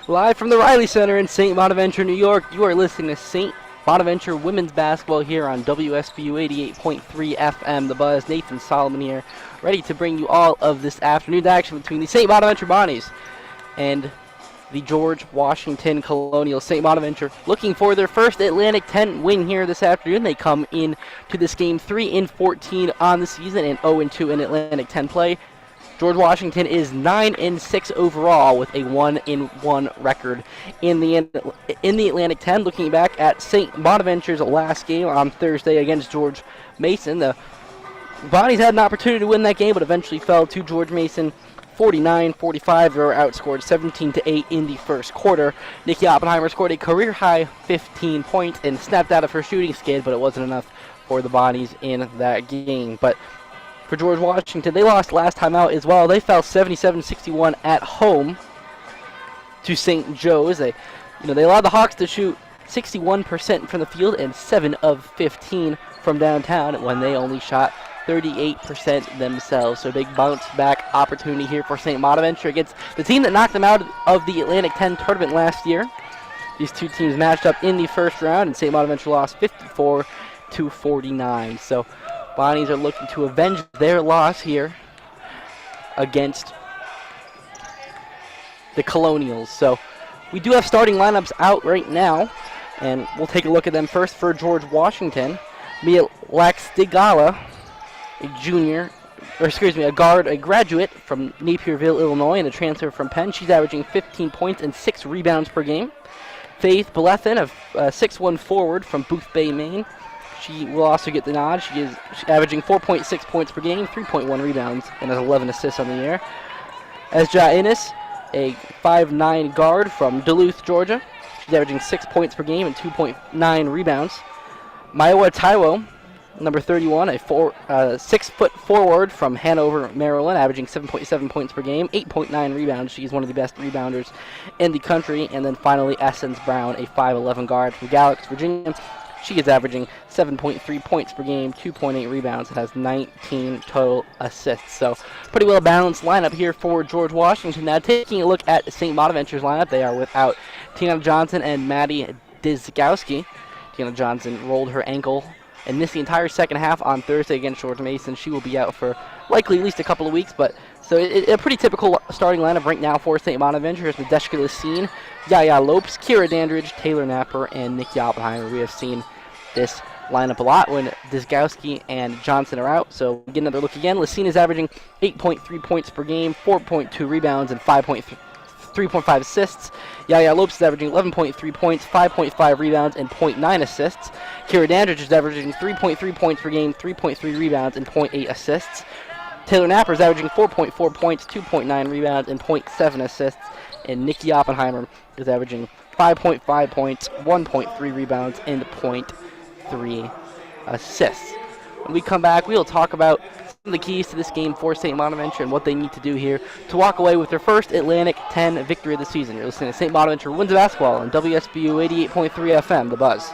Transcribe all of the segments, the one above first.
Live from the Riley Center in St. Bonaventure, New York, you are listening to St. Bonaventure women's basketball here on WSBU 88.3 FM. The Buzz, Nathan Solomon here, ready to bring you all of this afternoon's action between the St. Bonaventure Bonnies and the George Washington Colonials. St. Bonaventure looking for their first Atlantic 10 win here this afternoon. They come in to this game 3-14 on the season and 0-2 in Atlantic 10 play. George Washington is 9-6 overall with a 1-1 record in the Atlantic 10. Looking back at St. Bonaventure's last game on Thursday against George Mason, the Bonnies had an opportunity to win that game, but eventually fell to George Mason 49-45. They were outscored 17-8 in the first quarter. Nikki Oppenheimer scored a career-high 15 points and snapped out of her shooting skid, but it wasn't enough for the Bonnies in that game. But for George Washington, they lost last time out as well. They fell 77-61 at home to St. Joe's. They allowed the Hawks to shoot 61% from the field and 7 of 15 from downtown when they only shot 38% themselves. So big bounce back opportunity here for St. Bonaventure against the team that knocked them out of the Atlantic 10 tournament last year. These two teams matched up in the first round, and St. Bonaventure lost 54-49. So Bonnies are looking to avenge their loss here against the Colonials. So we do have starting lineups out right now, and we'll take a look at them first. For George Washington, Mia Laxdigala, a graduate from Napierville, Illinois, and a transfer from Penn. She's averaging 15 points and 6 rebounds per game. Faith Belethin, a 6'1 forward from Booth Bay, Maine. She will also get the nod. She's averaging 4.6 points per game, 3.1 rebounds, and has 11 assists on the year. Esja Innes, a 5'9 guard from Duluth, Georgia. She's averaging 6 points per game and 2.9 rebounds. Maiwa Taiwo, number 31, a 6-foot forward from Hanover, Maryland, averaging 7.7 points per game, 8.9 rebounds. She's one of the best rebounders in the country. And then finally, Essence Brown, a 5'11 guard from Galax, Virginia. She is averaging 7.3 points per game, 2.8 rebounds, and has 19 total assists. So pretty well balanced lineup here for George Washington. Now taking a look at St. Bonaventure's lineup, they are without Tiana Johnson and Maddie Dizgowski. Tiana Johnson rolled her ankle and missed the entire second half on Thursday against George Mason. She will be out for likely at least a couple of weeks, but so a pretty typical starting lineup right now for St. Bonaventure is Nadeshka Lacine, Yaya Lopes, Kira Dandridge, Taylor Napper, and Nikki Oppenheimer. We have seen this lineup a lot when Dizgowski and Johnson are out. So get another look again. Lacine is averaging 8.3 points per game, 4.2 rebounds, and 3.5 assists. Yaya Lopes is averaging 11.3 points, 5.5 rebounds, and 0.9 assists. Kira Dandridge is averaging 3.3 points per game, 3.3 rebounds, and 0.8 assists. Taylor Napper is averaging 4.4 points, 2.9 rebounds, and 0.7 assists. And Nikki Oppenheimer is averaging 5.5 points, 1.3 rebounds, and 0.3 assists. When we come back, we'll talk about some of the keys to this game for St. Bonaventure and what they need to do here to walk away with their first Atlantic 10 victory of the season. You're listening to St. Bonaventure Women's Basketball on WSBU 88.3 FM, The Buzz.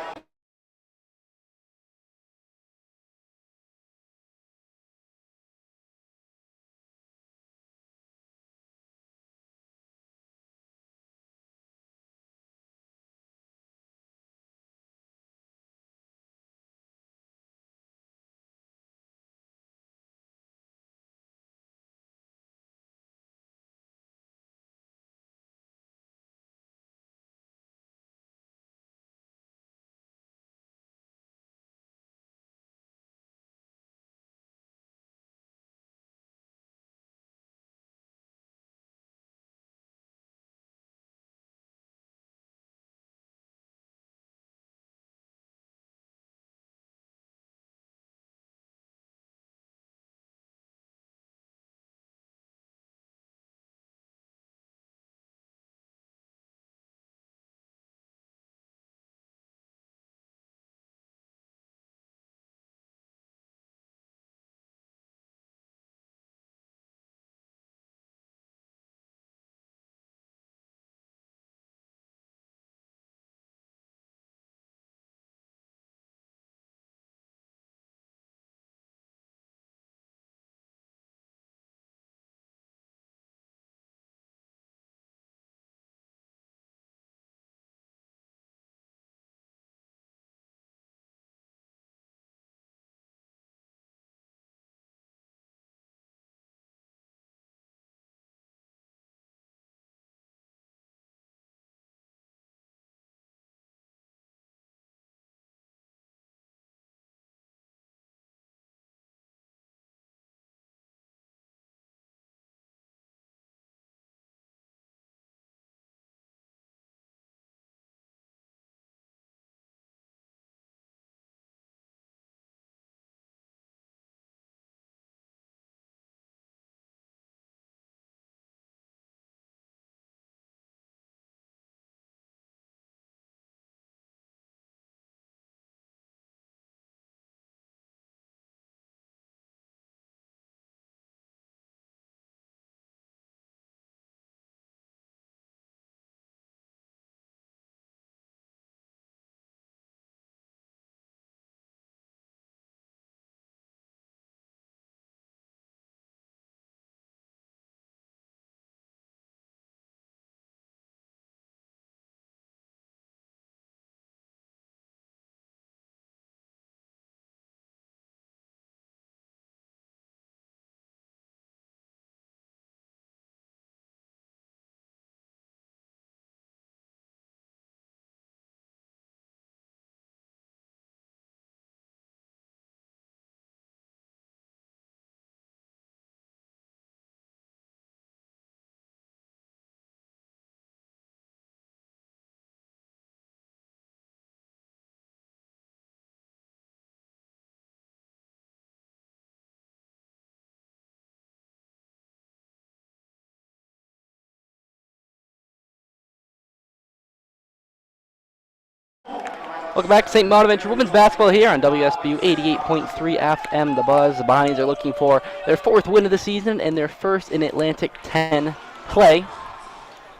Welcome back to St. Bonaventure Women's Basketball here on WSBU 88.3 FM. The Buzz. The Bonnies are looking for their 4th win of the season and their first in Atlantic 10 play.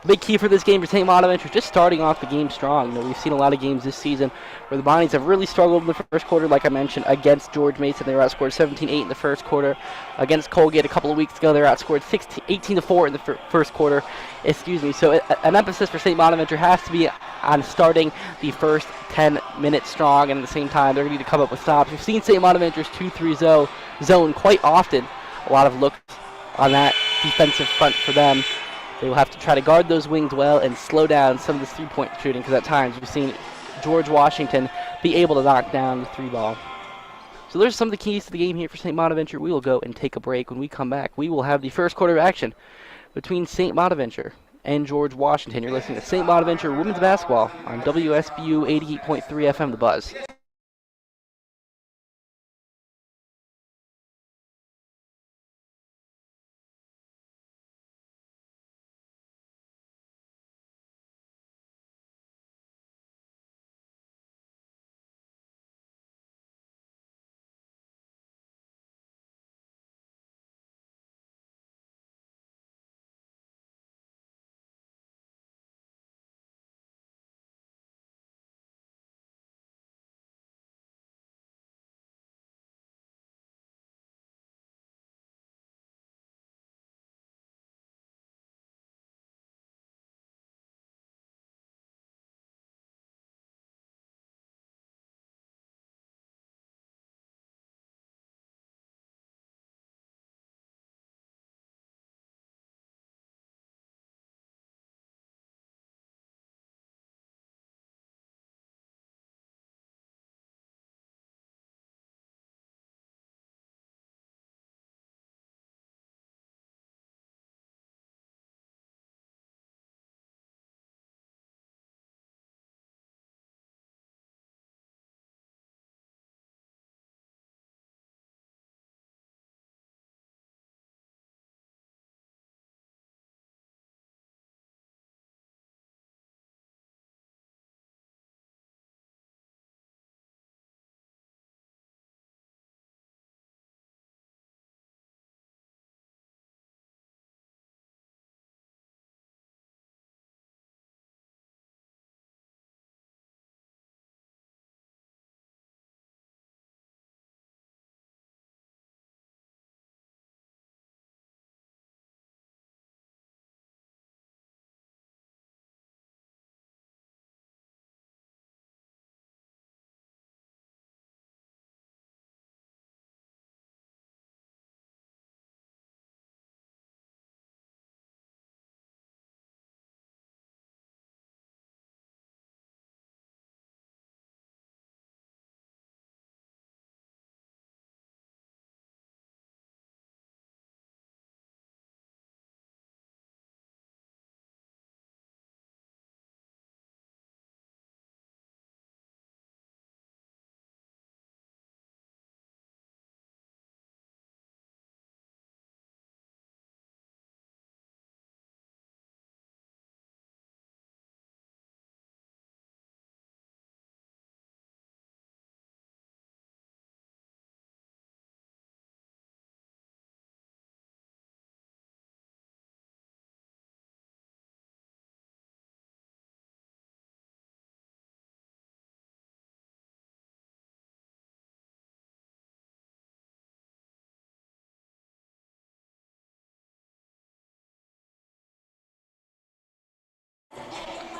Big key for this game for St. Bonaventure, just starting off the game strong. We've seen a lot of games this season where the Bonnies have really struggled in the first quarter, like I mentioned, against George Mason. They were outscored 17-8 in the first quarter. Against Colgate a couple of weeks ago, they were outscored 18-4 in the first quarter. So an emphasis for St. Bonaventure has to be on starting the first 10 minutes strong, and at the same time, they're going to need to come up with stops. We've seen St. Bonaventure's 2-3 zone quite often. A lot of looks on that defensive front for them. They will have to try to guard those wings well and slow down some of this three-point shooting, because at times we've seen George Washington be able to knock down the three ball. So there's some of the keys to the game here for St. Bonaventure. We will go and take a break. When we come back, we will have the first quarter of action between St. Bonaventure and George Washington. You're listening to St. Bonaventure Women's Basketball on WSBU 88.3 FM, The Buzz.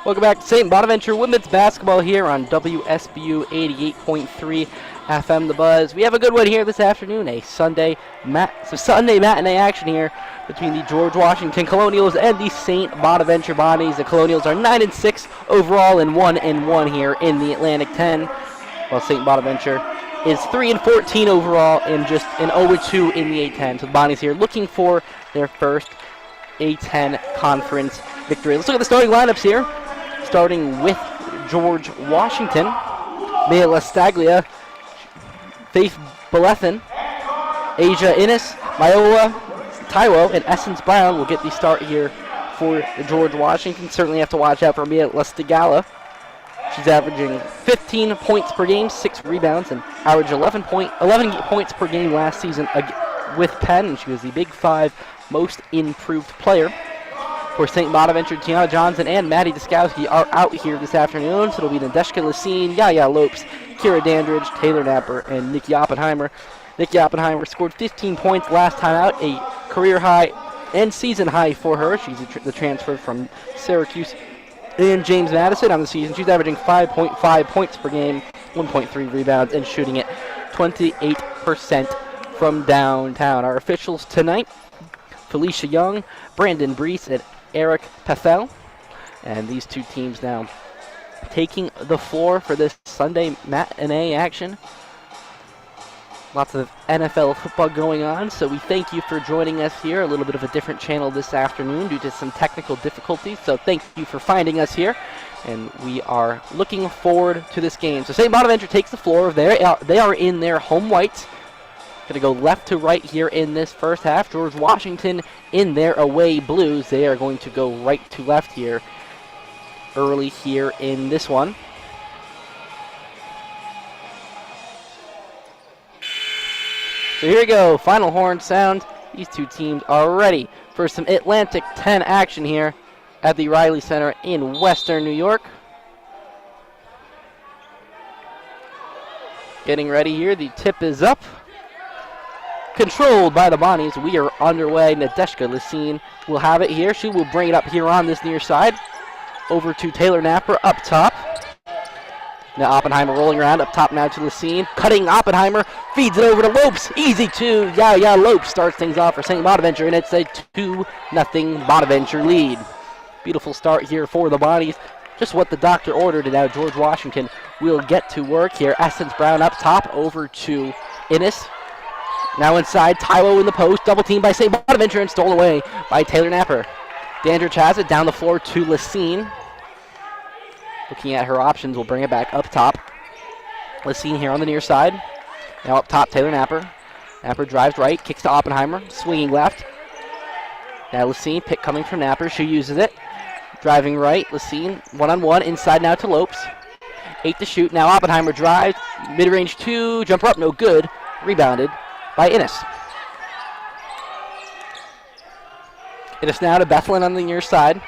Welcome back to St. Bonaventure Women's Basketball here on WSBU 88.3 FM, The Buzz. We have a good one here this afternoon, a Sunday matinee action here between the George Washington Colonials and the St. Bonaventure Bonnies. The Colonials are 9-6 overall and 1-1 here in the Atlantic 10, while St. Bonaventure is 3-14 overall and just an 0-2 in the A10. So the Bonnies here looking for their first A10 conference victory. Let's look at the starting lineups here. Starting with George Washington, Mia Lastaglia, Faith Belethin, Asia Innes, Myola Taiwo, and Essence Brown will get the start here for the George Washington. Certainly have to watch out for Mia Lastaglia. She's averaging 15 points per game, 6 rebounds, and averaged 11 points per game last season with Penn, and she was the Big 5 most improved player. For St. Bonaventure, Tiana Johnson and Maddie Diskowski are out here this afternoon, so it'll be Nadeshka Lacine, Yaya Lopes, Kira Dandridge, Taylor Napper, and Nikki Oppenheimer. Nikki Oppenheimer scored 15 points last time out, a career high and season high for her. She's the transfer from Syracuse and James Madison on the season. She's averaging 5.5 points per game, 1.3 rebounds, and shooting it 28% from downtown. Our officials tonight, Felicia Young, Brandon Brees, and Eric Pethel. And these two teams now taking the floor for this Sunday matinee action. Lots of NFL football going on, so we thank you for joining us here. A little bit of a different channel this afternoon due to some technical difficulties, so thank you for finding us here. And we are looking forward to this game. So St. Bonaventure takes the floor. They are in their home whites. Going to go left to right here in this first half. George Washington in their away blues. They are going to go right to left here early here in this one. So here we go, final horn sound. These two teams are ready for some Atlantic 10 action here at the Riley Center in Western New York. Getting ready here, the tip is up. Controlled by the Bonnies, we are underway. Nadeshka Lacine will have it here. She will bring it up here on this near side. Over to Taylor Napper up top. Now Oppenheimer rolling around up top now to Lacine. Cutting Oppenheimer, feeds it over to Lopes. Easy to Yaya Lopes starts things off for St. Bonaventure, and it's a 2-0 Bonaventure lead. Beautiful start here for the Bonnies. Just what the doctor ordered, and now George Washington will get to work here. Essence Brown up top over to Innes. Now inside, Tylo in the post, double teamed by St. Bonaventure and stolen away by Taylor Napper. Dandridge has it down the floor to Lacine. Looking at her options, we'll bring it back up top. Lacine here on the near side. Now up top, Taylor Napper. Napper drives right, kicks to Oppenheimer, swinging left. Now Lacine, pick coming from Napper, she uses it. Driving right, Lacine, one-on-one, inside now to Lopes. 8 to shoot, now Oppenheimer drives, mid-range 2, jumper up, no good. Rebounded by Innes. Innes now to Bethlehem on the near side.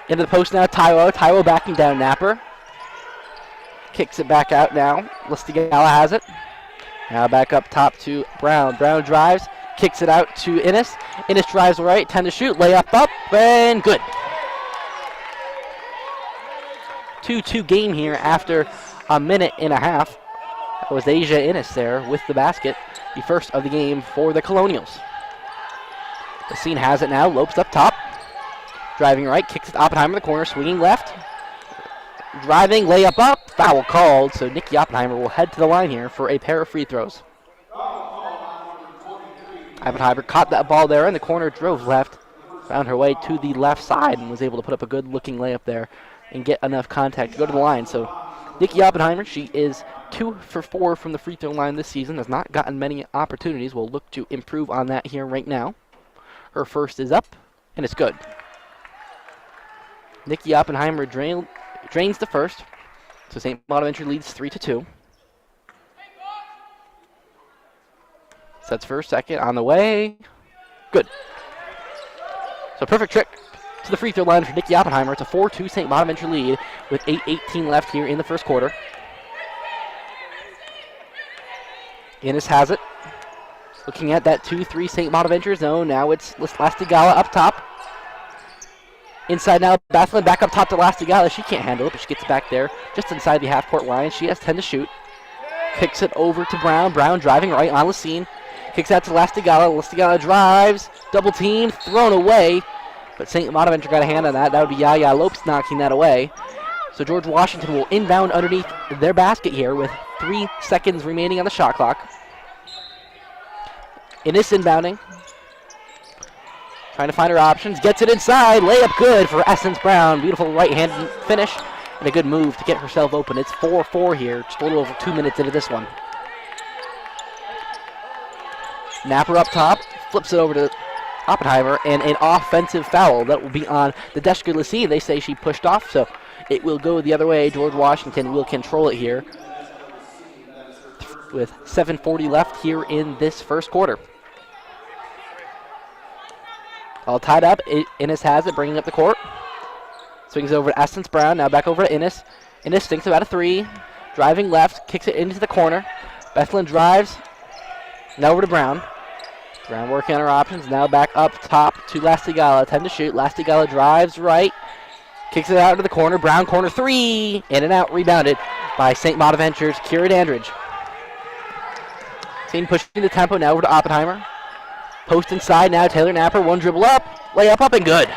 Into the post now, Tylo. Tylo backing down Napper. Kicks it back out now. Listigala has it. Now back up top to Brown. Brown drives, kicks it out to Innes. Innes drives right, 10 to shoot, layup up, and good. 2-2 game here after a minute and a half. That was Asia Innes there with the basket. The first of the game for the Colonials. Lacine has it now, Lopes up top. Driving right, kicks it to Oppenheimer in the corner, swinging left. Driving, layup up, foul called, so Nikki Oppenheimer will head to the line here for a pair of free throws. Oppenheimer caught that ball there in the corner, drove left, found her way to the left side, and was able to put up a good-looking layup there and get enough contact to go to the line. So Nikki Oppenheimer, she is 2 for 4 from the free throw line this season, has not gotten many opportunities. We'll look to improve on that here right now. Her first is up, and it's good. Nikki Oppenheimer drains the first, so St. Bonaventure leads 3-2. Sets for a second, on the way. Good. So perfect trick to the free throw line for Nikki Oppenheimer. It's a 4-2 St. Bonaventure lead with 8:18 left here in the first quarter. Innes has it. Looking at that 2-3 St. Bonaventure zone. Now it's Lastigala up top. Inside now, Bethlehem back up top to Lastigala. She can't handle it, but she gets back there just inside the half-court line. She has 10 to shoot. Kicks it over to Brown. Brown driving right on Lacine. Kicks out to Lastigala. Lastigala drives. Double team. Thrown away. But St. Bonaventure got a hand on that. That would be Yaya Lopes knocking that away. So George Washington will inbound underneath their basket here with 3 seconds remaining on the shot clock. Innes inbounding. Trying to find her options. Gets it inside. Layup good for Essence Brown. Beautiful right-handed finish. And a good move to get herself open. It's 4-4 here. Just a little over 2 minutes into this one. Napper up top. Flips it over to Oppenheimer. And an offensive foul. That will be on Nadeshka Lacine. They say she pushed off. So It will go the other way. George Washington will control it here with 7:40 left here in this first quarter. All tied up. Innes has it, bringing up the court. Swings over to Essence Brown. Now back over to Innes. Innes thinks about a three. Driving left. Kicks it into the corner. Bethlen drives. Now over to Brown. Brown working on her options. Now back up top to Lastigala. 10 to shoot. Lastigala drives right. Kicks it out into the corner. Brown corner three. In and out. Rebounded by St. Bonaventure's Kira Dandridge. Team pushing the tempo now over to Oppenheimer. Post inside now. Taylor Napper. One dribble up. Layup up and good.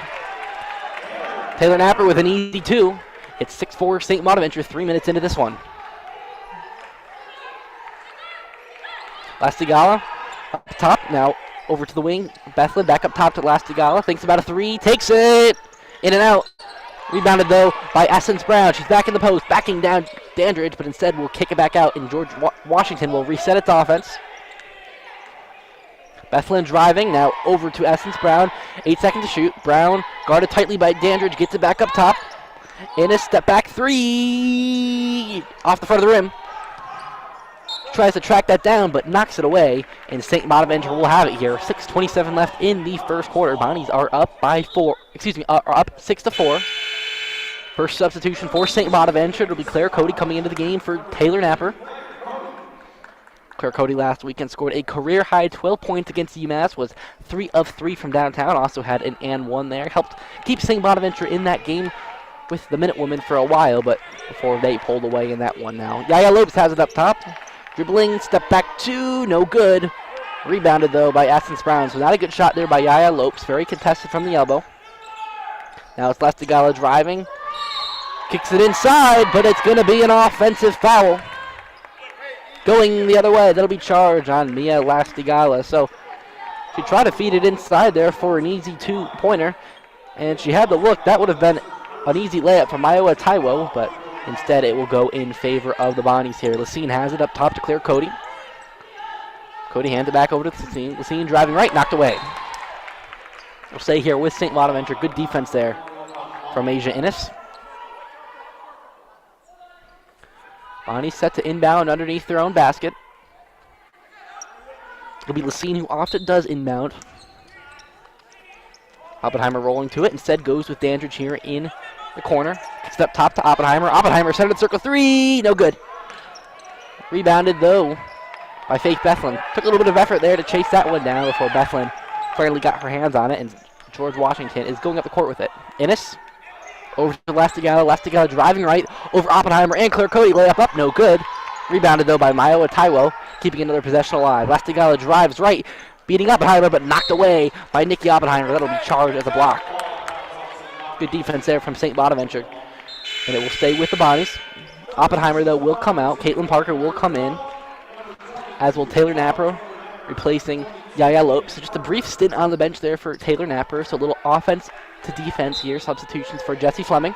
Taylor Napper with an easy two. It's 6-4 St. Bonaventure 3 minutes into this one. Lastigala up top. Now over to the wing. Bethlen back up top to Lastigala. Thinks about a three. Takes it. In and out. Rebounded though by Essence Brown. She's back in the post. Backing down Dandridge, but instead will kick it back out. And George Washington will reset its offense. Bethlen driving, now over to Essence Brown. 8 seconds to shoot. Brown guarded tightly by Dandridge, gets it back up top. In a step back three. Off the front of the rim. Tries to track that down, but knocks it away. And St. Bonaventure will have it here. 6:27 left in the first quarter. Bonnies are up by 4. Are up 6-4. First substitution for St. Bonaventure. It'll be Claire Cody coming into the game for Taylor Napper. Claire Cody last weekend scored a career-high 12 points against UMass, was 3 of 3 from downtown, also had an and one there. Helped keep St. Bonaventure in that game with the Minutewomen for a while, but before they pulled away in that one now. Yaya Lopes has it up top. Dribbling, step back two, no good. Rebounded, though, by Essence Brown, so not a good shot there by Yaya Lopes. Very contested from the elbow. Now it's Lastigala driving. Kicks it inside, but it's going to be an offensive foul. Going the other way, that'll be charged on Mia Lastigala. So she tried to feed it inside there for an easy two-pointer, and she had the look. That would have been an easy layup from Iowa Taiwo, but instead it will go in favor of the Bonnies here. Lacine has it up top to Claire Cody. Cody hands it back over to Lacine. Lacine driving right, knocked away. We'll stay here with St. Bonaventure. Good defense there from Asia Innes. Bonnie set to inbound underneath their own basket. It'll be Lacine who often does inbound. Oppenheimer rolling to it. Instead goes with Dandridge here in the corner. Step top to Oppenheimer. Oppenheimer centered circle three. No good. Rebounded though by Faith Bethlen. Took a little bit of effort there to chase that one down before Bethlen finally got her hands on it. And George Washington is going up the court with it. Innes. Over to Lastigala. Lastigala driving right over Oppenheimer and Claire Cody. Layup up, no good. Rebounded though by Iowa Taiwo, keeping another possession alive. Lastigala drives right, beating Oppenheimer, but knocked away by Nikki Oppenheimer. That'll be charged as a block. Good defense there from St. Bonaventure. And it will stay with the Bonnies. Oppenheimer though will come out. Caitlin Parker will come in, as will Taylor Napper, replacing Yaya Lopes. So just a brief stint on the bench there for Taylor Napper. So a little offense to defense here. Substitutions for Jessie Fleming.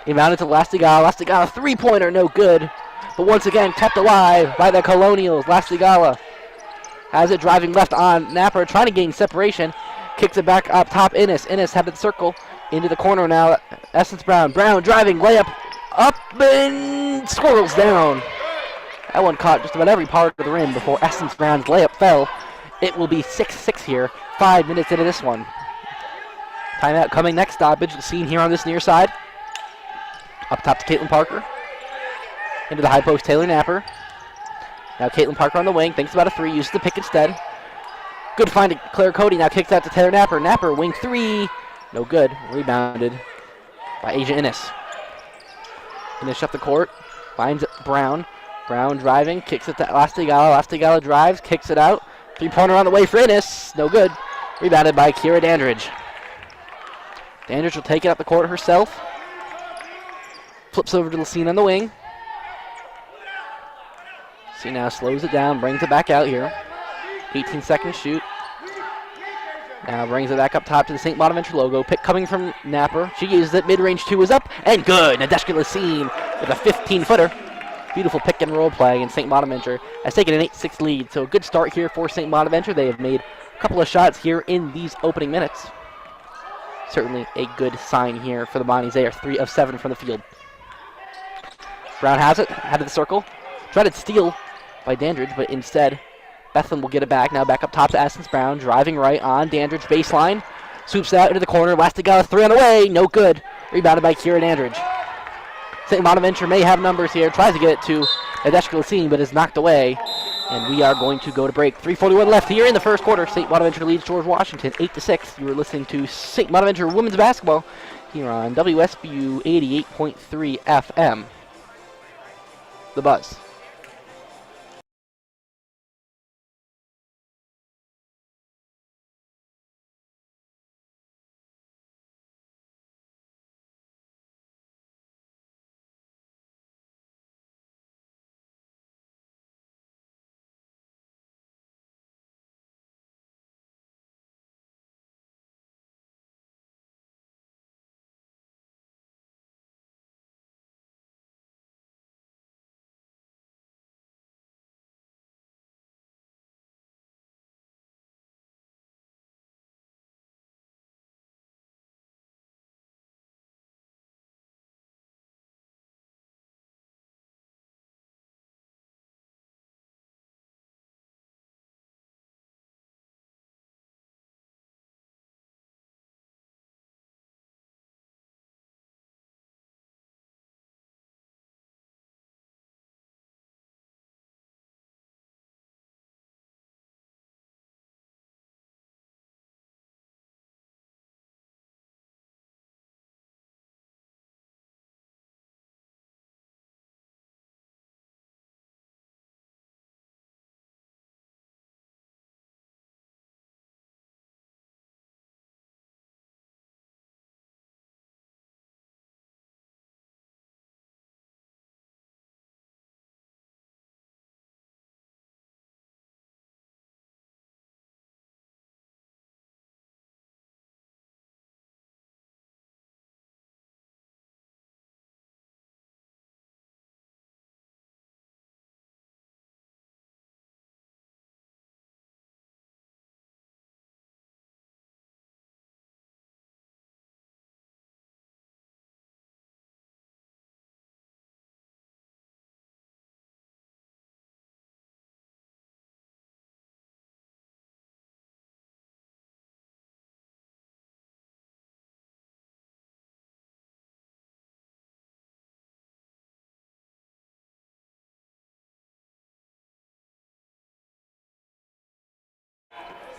Inbounded to Lastigala. Lastigala three-pointer, no good. But once again, kept alive by the Colonials. Lastigala has it driving left on Napper, trying to gain separation. Kicks it back up top. Innes. Innes had the circle into the corner now. Essence Brown. Brown driving, layup up and swirls down. That one caught just about every part of the rim before Essence Brown's layup fell. It will be 6-6 here, 5 minutes into this one. Timeout coming next stoppage. Seen here on this near side. Up top to Caitlin Parker. Into the high post, Taylor Napper. Now Caitlin Parker on the wing. Thinks about a three. Uses the pick instead. Good find to Claire Cody. Now kicks out to Taylor Napper. Napper, wing three. No good. Rebounded by Asia Innes. Innes up the court. Finds Brown. Brown driving. Kicks it to Lastigala. Lastigala drives. Kicks it out. Three-pointer on the way for Innes. No good. Rebounded by Kira Dandridge. Dandridge will take it up the court herself. Flips over to Lacine on the wing. See now slows it down, brings it back out here. 18-second shoot. Now brings it back up top to the St. Bonaventure logo. Pick coming from Napper. She uses it. Mid-range two is up and good. Nadeshka Lacine with a 15-footer. Beautiful pick and roll play, and St. Bonaventure has taken an 8-6 lead. So a good start here for St. Bonaventure. They have made a couple of shots here in these opening minutes. certainly a good sign here for the Bonnies. They are 3 of 7 from the field. Brown has it, out of the circle. Tried to steal by Dandridge, but instead Bethlehem will get it back. Now back up top to Essence Brown, driving right on Dandridge baseline. Swoops out into the corner. Elastic got a 3 on the way. No good. Rebounded by Kira Dandridge. St. Bonaventure may have numbers here. Tries to get it to Nadeshka Lassine, but is knocked away. And we are going to go to break. 3:41 left here in the first quarter. St. Bonaventure leads George Washington 8-6. You are listening to St. Bonaventure women's basketball here on WSBU 88.3 FM. The Buzz.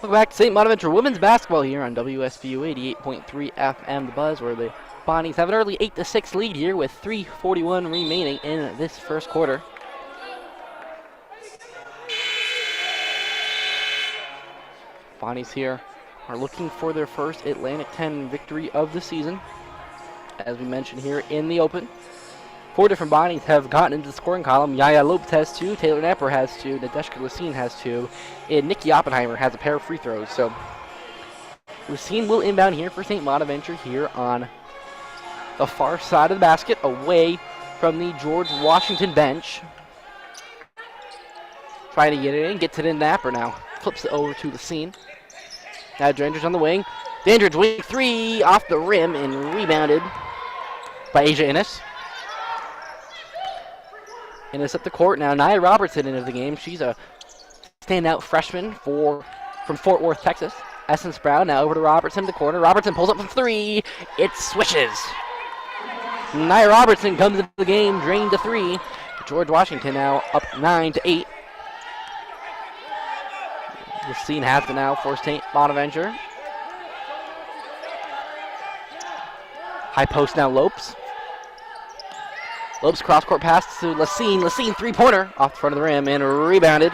Welcome back to St. Bonaventure women's basketball here on WSBU 88.3 FM. The Buzz, where the Bonnies have an early 8-6 lead here with 3:41 remaining in this first quarter. Bonnies here are looking for their first Atlantic 10 victory of the season. As we mentioned here in the open, 4 different Bonnies have gotten into the scoring column. Yaya Lopez has 2, Taylor Napper has 2, Nadeshka Lassine has 2, and Nikki Oppenheimer has a pair of free throws. So Lassine will inbound here for St. Bonaventure here on the far side of the basket, away from the George Washington bench. Trying to get it in, gets it in Napper now. Flips it over to Lassine. Now Dandridge on the wing. Dandridge wing 3 off the rim and rebounded by Asia Innes. Innes up the court now. Nia Robertson into the game. She's a standout freshman from Fort Worth, Texas. Essence Brown now over to Robertson in the corner. Robertson pulls up from 3. It swishes. Nia Robertson comes into the game, drained to 3. George Washington now up 9-8. The scene has it now for St. Bonaventure. High post now, Lopes. Lopes cross-court pass to Lassine. Lassine three-pointer off the front of the rim and rebounded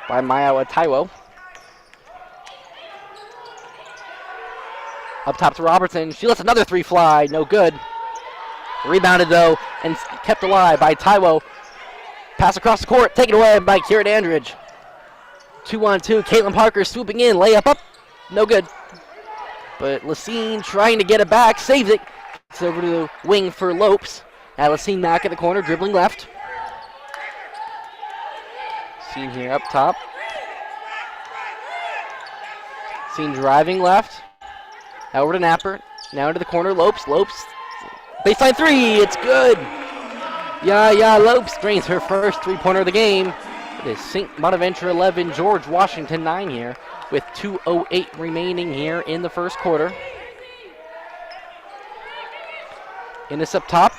by Maiawa Taiwo. Up top to Robertson. She lets another 3 fly. No good. Rebounded, though, and kept alive by Taiwo. Pass across the court. Taken away by Kira Dandridge. 2-on-2. Caitlin Parker swooping in. Layup up. No good. But Lassine trying to get it back. Saves it. It's over to the wing for Lopes. Now Lassine back in the corner. Dribbling left. Lassine here up top. Lassine driving left. Now over to Napper. Now into the corner. Lopes. Baseline three. It's good. Lopes drains her first three-pointer of the game. It is St. Bonaventure 11, George Washington 9 here, with 2:08 remaining here in the first quarter. Innes up top.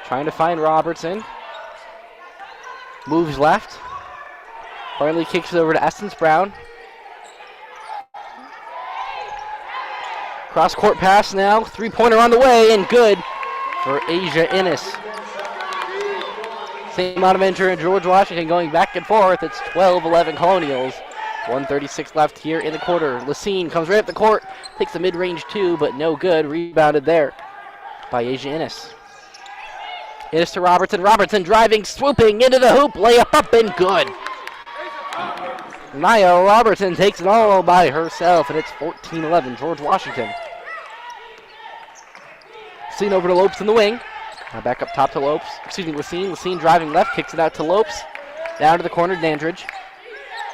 Trying to find Robertson. Moves left. Finally kicks it over to Essence Brown. Cross-court pass now. Three-pointer on the way, and good for Asia Innes. St. Bonaventure and George Washington going back and forth. It's 12-11 Colonials. 1:36 left here in the quarter. Lacine comes right up the court. Takes a mid-range two, but no good. Rebounded there by Asia Innes. Innes to Robertson. Robertson driving, swooping into the hoop. Layup up and good. Nia Robertson takes it all by herself, and it's 14-11 George Washington. Lacine over to Lopes in the wing. Now back up top to Lopes. Lacine. Lacine driving left, kicks it out to Lopes. Down to the corner, Dandridge.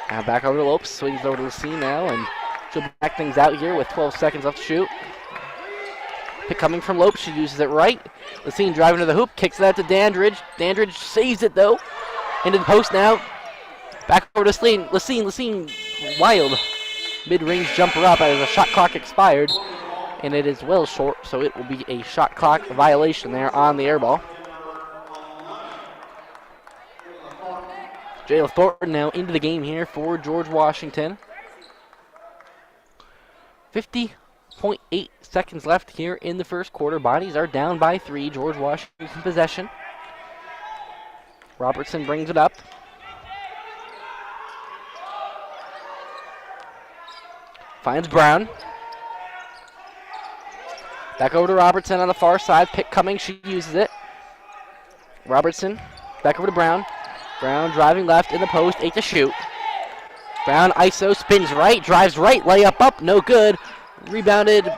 Now back over to Lopes, swings over to Lacine now, and she'll back things out here with 12 seconds left to shoot. Pick coming from Lopes, she uses it right. Lacine driving to the hoop, kicks it out to Dandridge. Dandridge saves it though. Into the post now. Back over to Lacine, wild. Mid-range jumper up as the shot clock expired. And it is well short, so it will be a shot clock violation there on the air ball. Jayla Thornton now into the game here for George Washington. 50.8 seconds left here in the first quarter. Bodies are down by 3. George Washington in possession. Robertson brings it up. Finds Brown. Back over to Robertson on the far side. Pick coming. She uses it. Robertson. Back over to Brown. Brown driving left in the post. 8 to shoot. Brown ISO spins right. Drives right. Layup up. No good. Rebounded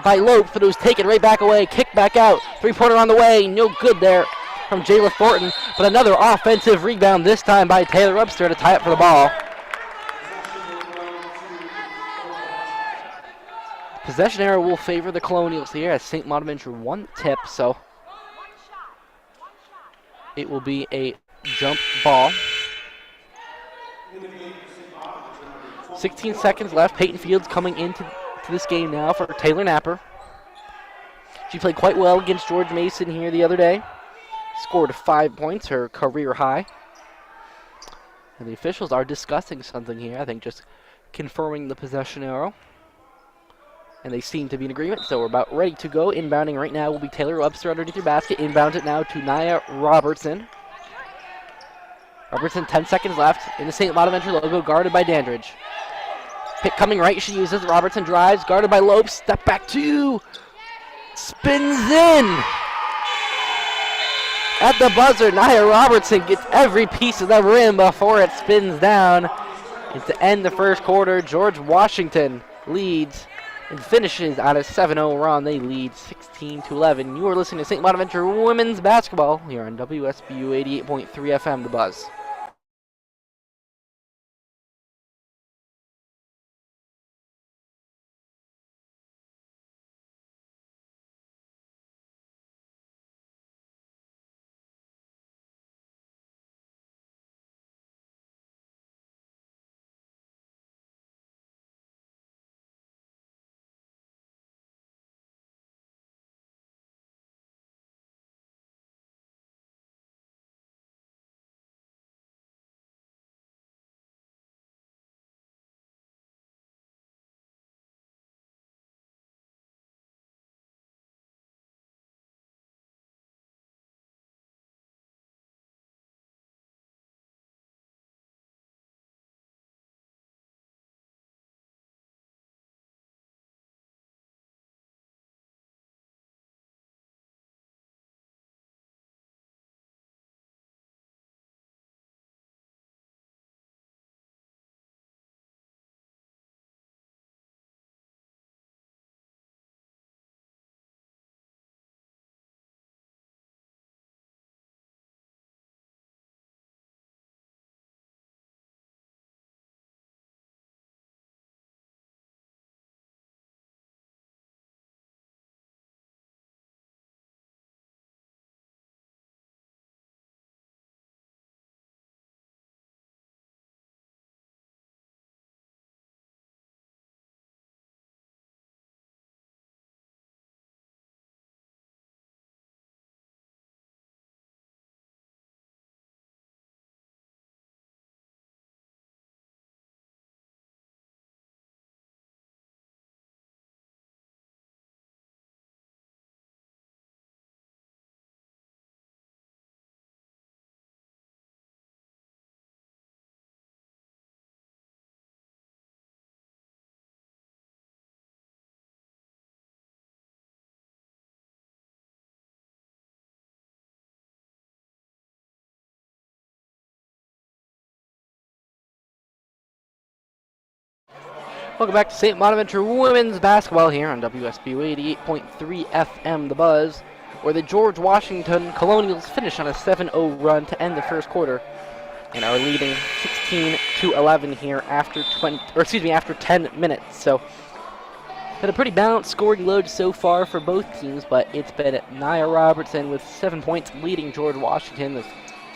by Lopes, but it was taken right back away. Kick back out. Three-pointer on the way. No good there from Jayla Thornton. But another offensive rebound this time by Taylor Webster to tie up for the ball. Possession error will favor the Colonials here as St. Bonaventure one tip, so it will be a jump ball. 16 seconds left. Peyton Fields coming into this game now for Taylor Napper. She played quite well against George Mason here the other day. Scored 5 points, her career high. And the officials are discussing something here, I think just confirming the possession arrow. And they seem to be in agreement, so we're about ready to go. Inbounding right now will be Taylor Webster underneath your basket. Inbounds it now to Nia Robertson. Robertson, 10 seconds left in the St. Bonaventure logo, guarded by Dandridge. Pick coming right, she uses. Robertson drives, guarded by Lopes. Step back two. Spins in. At the buzzer, Nia Robertson gets every piece of the rim before it spins down. And to end the first quarter, George Washington leads and finishes on a 7-0 run. They lead 16-11. You are listening to St. Bonaventure women's basketball here on WSBU 88.3 FM, The Buzz. Welcome back to St. Bonaventure women's basketball here on WSBU 88.3 FM The Buzz, where the George Washington Colonials finish on a 7-0 run to end the first quarter and are leading 16-11 here after 10 minutes. So, been a pretty balanced scoring load so far for both teams, but it's been Nia Robertson with 7 points leading George Washington. The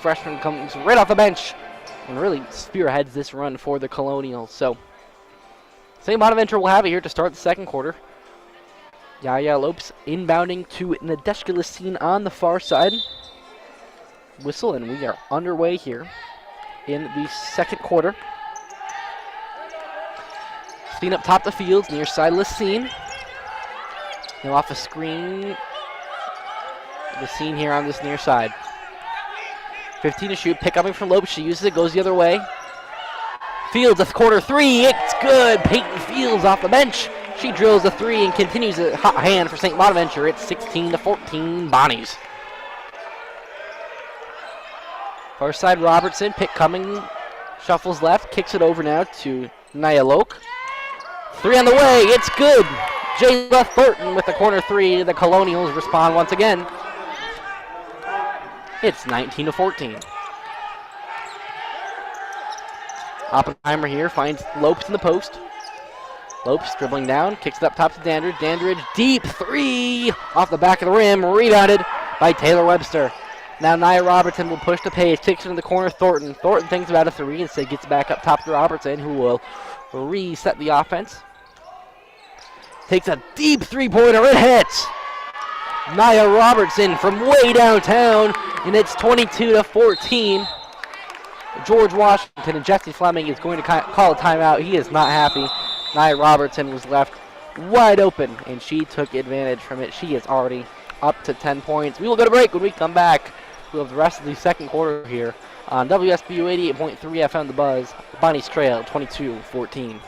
freshman comes right off the bench and really spearheads this run for the Colonials. So, St. Bonaventure will have it here to start the second quarter. Yaya Lopes inbounding to Nadeshka Lacine on the far side. Whistle, and we are underway here in the second quarter. Lacine up top the field, near side Lacine. Now off a screen. Lacine here on this near side. 15 to shoot, pick coming from Lopes. She uses it, goes the other way. Fields a corner three, it's good. Peyton Fields off the bench. She drills a three and continues a hot hand for St. Bonaventure. It's 16-14 Bonnies. Far side Robertson, pick coming, shuffles left, kicks it over now to Nia Loke. Three on the way, it's good. Jayla Thornton with the corner three. The Colonials respond once again. It's 19-14. Oppenheimer here finds Lopes in the post. Lopes dribbling down, kicks it up top to Dandridge. Dandridge, deep three off the back of the rim, rebounded by Taylor Webster. Now Nia Robertson will push the pace, kicks it in the corner. Thornton thinks about a three, instead gets back up top to Robertson, who will reset the offense. Takes a deep three-pointer, it hits! Nia Robertson from way downtown, and it's 22-14. George Washington, and Jesse Fleming is going to call a timeout. He is not happy. Nia Robertson was left wide open, and she took advantage from it. She is already up to 10 points. We will go to break. When we come back, we'll have the rest of the second quarter here on WSBU 88.3 FM The Buzz. Bonnie's trail 22-14.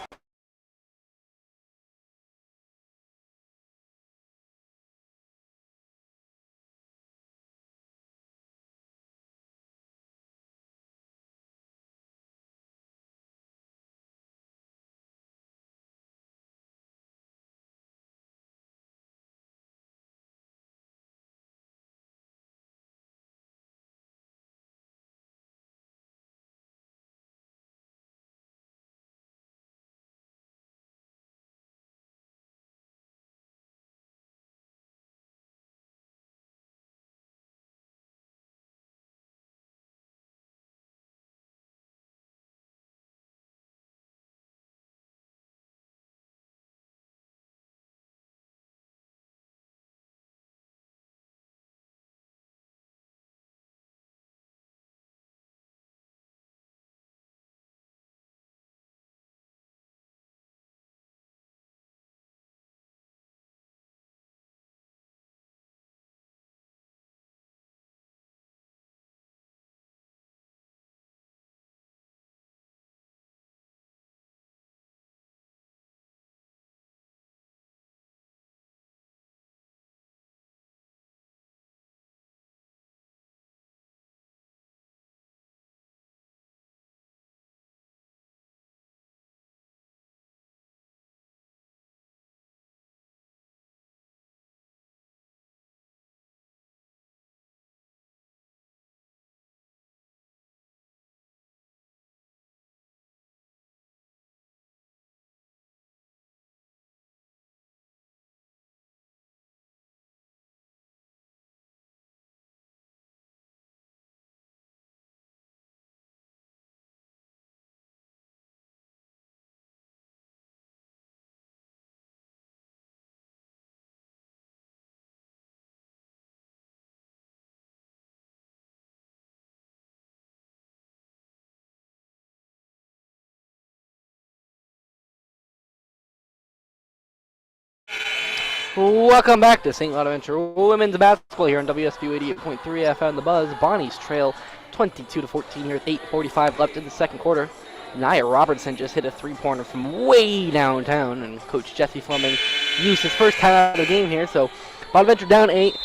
Welcome back to St. Bonaventure women's basketball here on WSBU 88.3 FM The Buzz. Bonnies trail 22-14 here with 8:45 left in the second quarter. Nia Robertson just hit a three-pointer from way downtown, and Coach Jesse Fleming used his first time out of the game here. So Bonaventure down 8,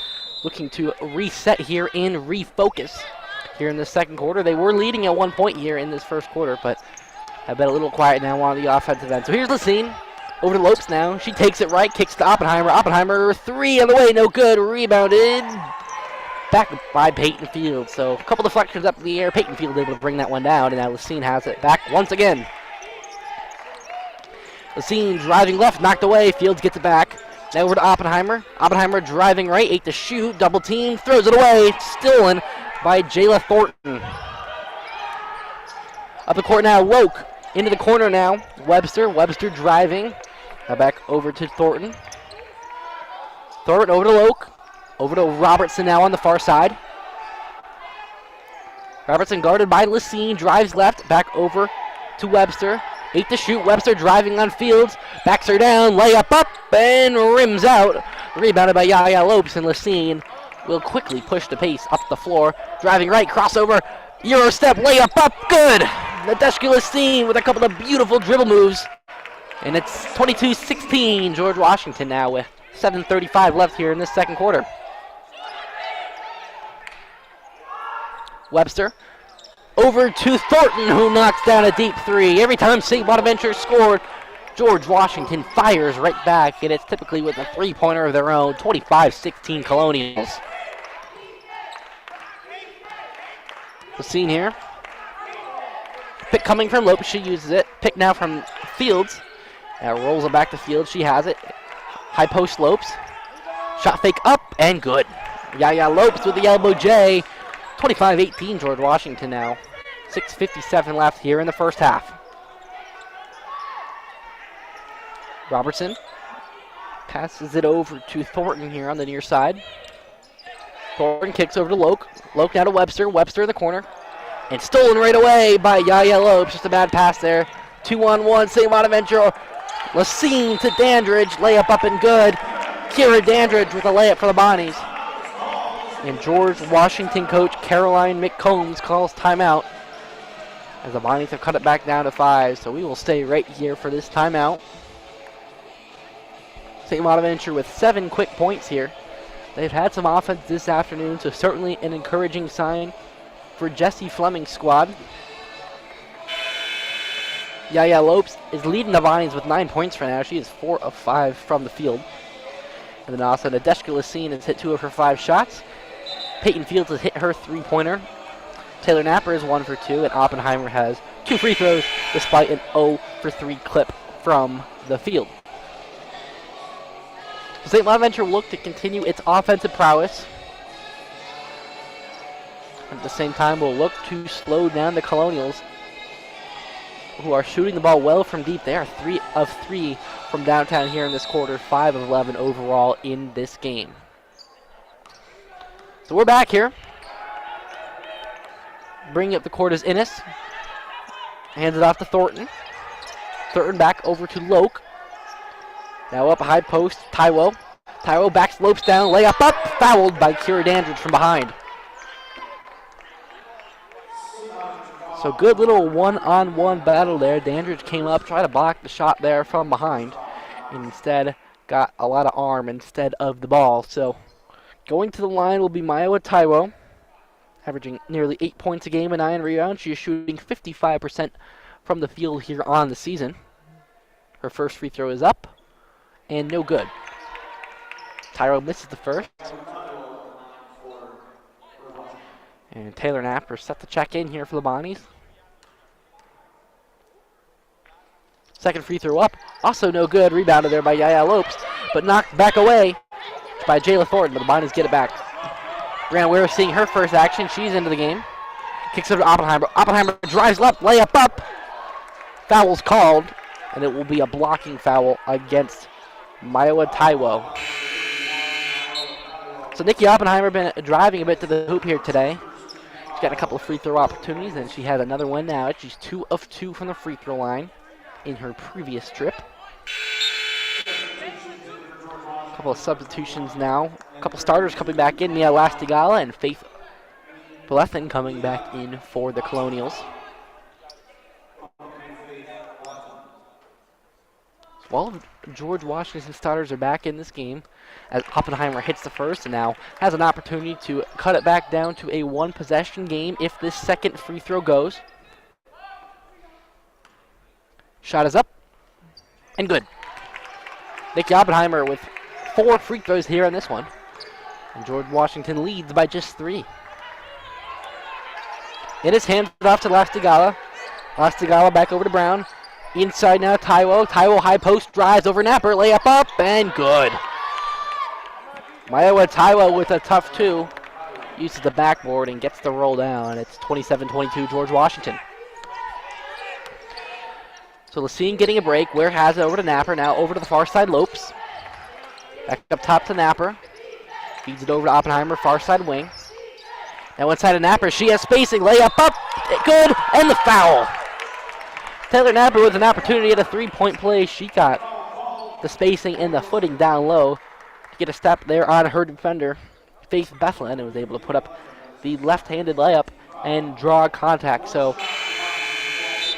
looking to reset here and refocus here in the second quarter. They were leading at 1 point here in this first quarter, but I bet a little quiet now on the offensive end. So here's Lacine. Over to Lopes now. She takes it right, kicks to Oppenheimer. Oppenheimer, 3 on the way, no good. Rebounded. Back by Peyton Fields. So a couple deflections up in the air. Peyton Fields able to bring that one down, and now Lacine has it back once again. Lacine driving left, knocked away. Fields gets it back. Now over to Oppenheimer. Oppenheimer driving right, 8 to shoot. Double team, throws it away. Stolen by Jayla Thornton. Up the court now, Loke. Into the corner now. Webster driving. Now back over to Thornton. Thornton over to Loke. Over to Robertson now on the far side. Robertson guarded by Lacine. Drives left. Back over to Webster. 8 to shoot. Webster driving on Fields. Backs her down. Layup up and rims out. Rebounded by Yaya Lopes, and Lacine will quickly push the pace up the floor. Driving right. Crossover. Euro step. Layup up. Good. Nadeshka Lacine with a couple of beautiful dribble moves. And it's 22-16. George Washington now with 7:35 left here in this second quarter. Webster over to Thornton, who knocks down a deep 3. Every time St. Bonaventure scored, George Washington fires right back, and it's typically with a 3-pointer of their own. 25-16 Colonials. The scene here. Pick coming from Lopes, she uses it. Pick now from Fields. Now rolls it back to Fields, she has it. High post Lopes. Shot fake up and good. Yaya Lopes with the elbow J. 25-18 George Washington now. 6:57 left here in the first half. Robertson passes it over to Thornton here on the near side. Thornton kicks over to Loke. Loke now to Webster. Webster in the corner. And stolen right away by Yaya Lopes. Just a bad pass there. 2-on-1, St. Bonaventure. Lacine to Dandridge. Layup up and good. Kira Dandridge with a layup for the Bonnies. And George Washington coach Caroline McCombs calls timeout, as the Bonnies have cut it back down to 5. So we will stay right here for this timeout. St. Bonaventure with 7 quick points here. They've had some offense this afternoon, so certainly an encouraging sign for Jesse Fleming's squad. Yaya Lopes is leading the Bonnies with 9 points for now. She is 4 of 5 from the field. And then also Nadeshka Lacine has hit 2 of her 5 shots. Peyton Fields has hit her 3-pointer. Taylor Napper is 1 for 2, and Oppenheimer has 2 free throws despite an 0 for 3 clip from the field. St. Bonaventure will look to continue its offensive prowess. At the same time, will look to slow down the Colonials, who are shooting the ball well from deep. They are 3 of 3 from downtown here in this quarter, 5 of 11 overall in this game. So we're back here. Bringing up the court is Innes. Hands it off to Thornton. Thornton back over to Loke. Now up high post, Taiwo. Taiwo backs Lopes down, layup up, fouled by Kira Dandridge from behind. So good little one-on-one battle there. Dandridge came up, tried to block the shot there from behind, and instead got a lot of arm instead of the ball. So going to the line will be Maiwa Taiwo, averaging nearly 8 points a game and 9 rebounds. She is shooting 55% from the field here on the season. Her first free throw is up, and no good. Taiwo misses the first. And Taylor Napper set to check in here for the Bonnies. Second free throw up, also no good. Rebounded there by Yaya Lopes, but knocked back away by Jayla Thornton, but the Bonnies get it back. Brianna Ware seeing her first action. She's into the game. Kicks over to Oppenheimer. Oppenheimer drives left, layup up. Foul's called, and it will be a blocking foul against Maiwa Taiwo. So Nikki Oppenheimer been driving a bit to the hoop here today. She's got a couple of free throw opportunities, and she had another one now. She's 2 of 2 from the free throw line in her previous trip. A couple of substitutions now. A couple starters coming back in. Mia Lastigala and Faith Blethen coming back in for the Colonials. All of George Washington's starters are back in this game, as Oppenheimer hits the first and now has an opportunity to cut it back down to a 1-possession game if this second free throw goes. Shot is up and good. Nikki Oppenheimer with 4 free throws here on this one. And George Washington leads by just 3. It is handed off to Lastigala. Lastigala back over to Brown. Inside now, Taiwo. Taiwo high post drives over Napper. Layup up and good. Maiwa Taiwo with a tough 2. Uses the backboard and gets the roll down. It's 27-22 George Washington. So Lacine getting a break. Ware has it over to Napper. Now over to the far side, Lopes. Back up top to Napper. Feeds it over to Oppenheimer, far side wing. Now inside of Napper, she has spacing. Layup up, good, and the foul. Taylor Napper with an opportunity at a 3-point play. She got the spacing and the footing down low to get a step there on her defender, Faith Bethlehem, and was able to put up the left-handed layup and draw contact. So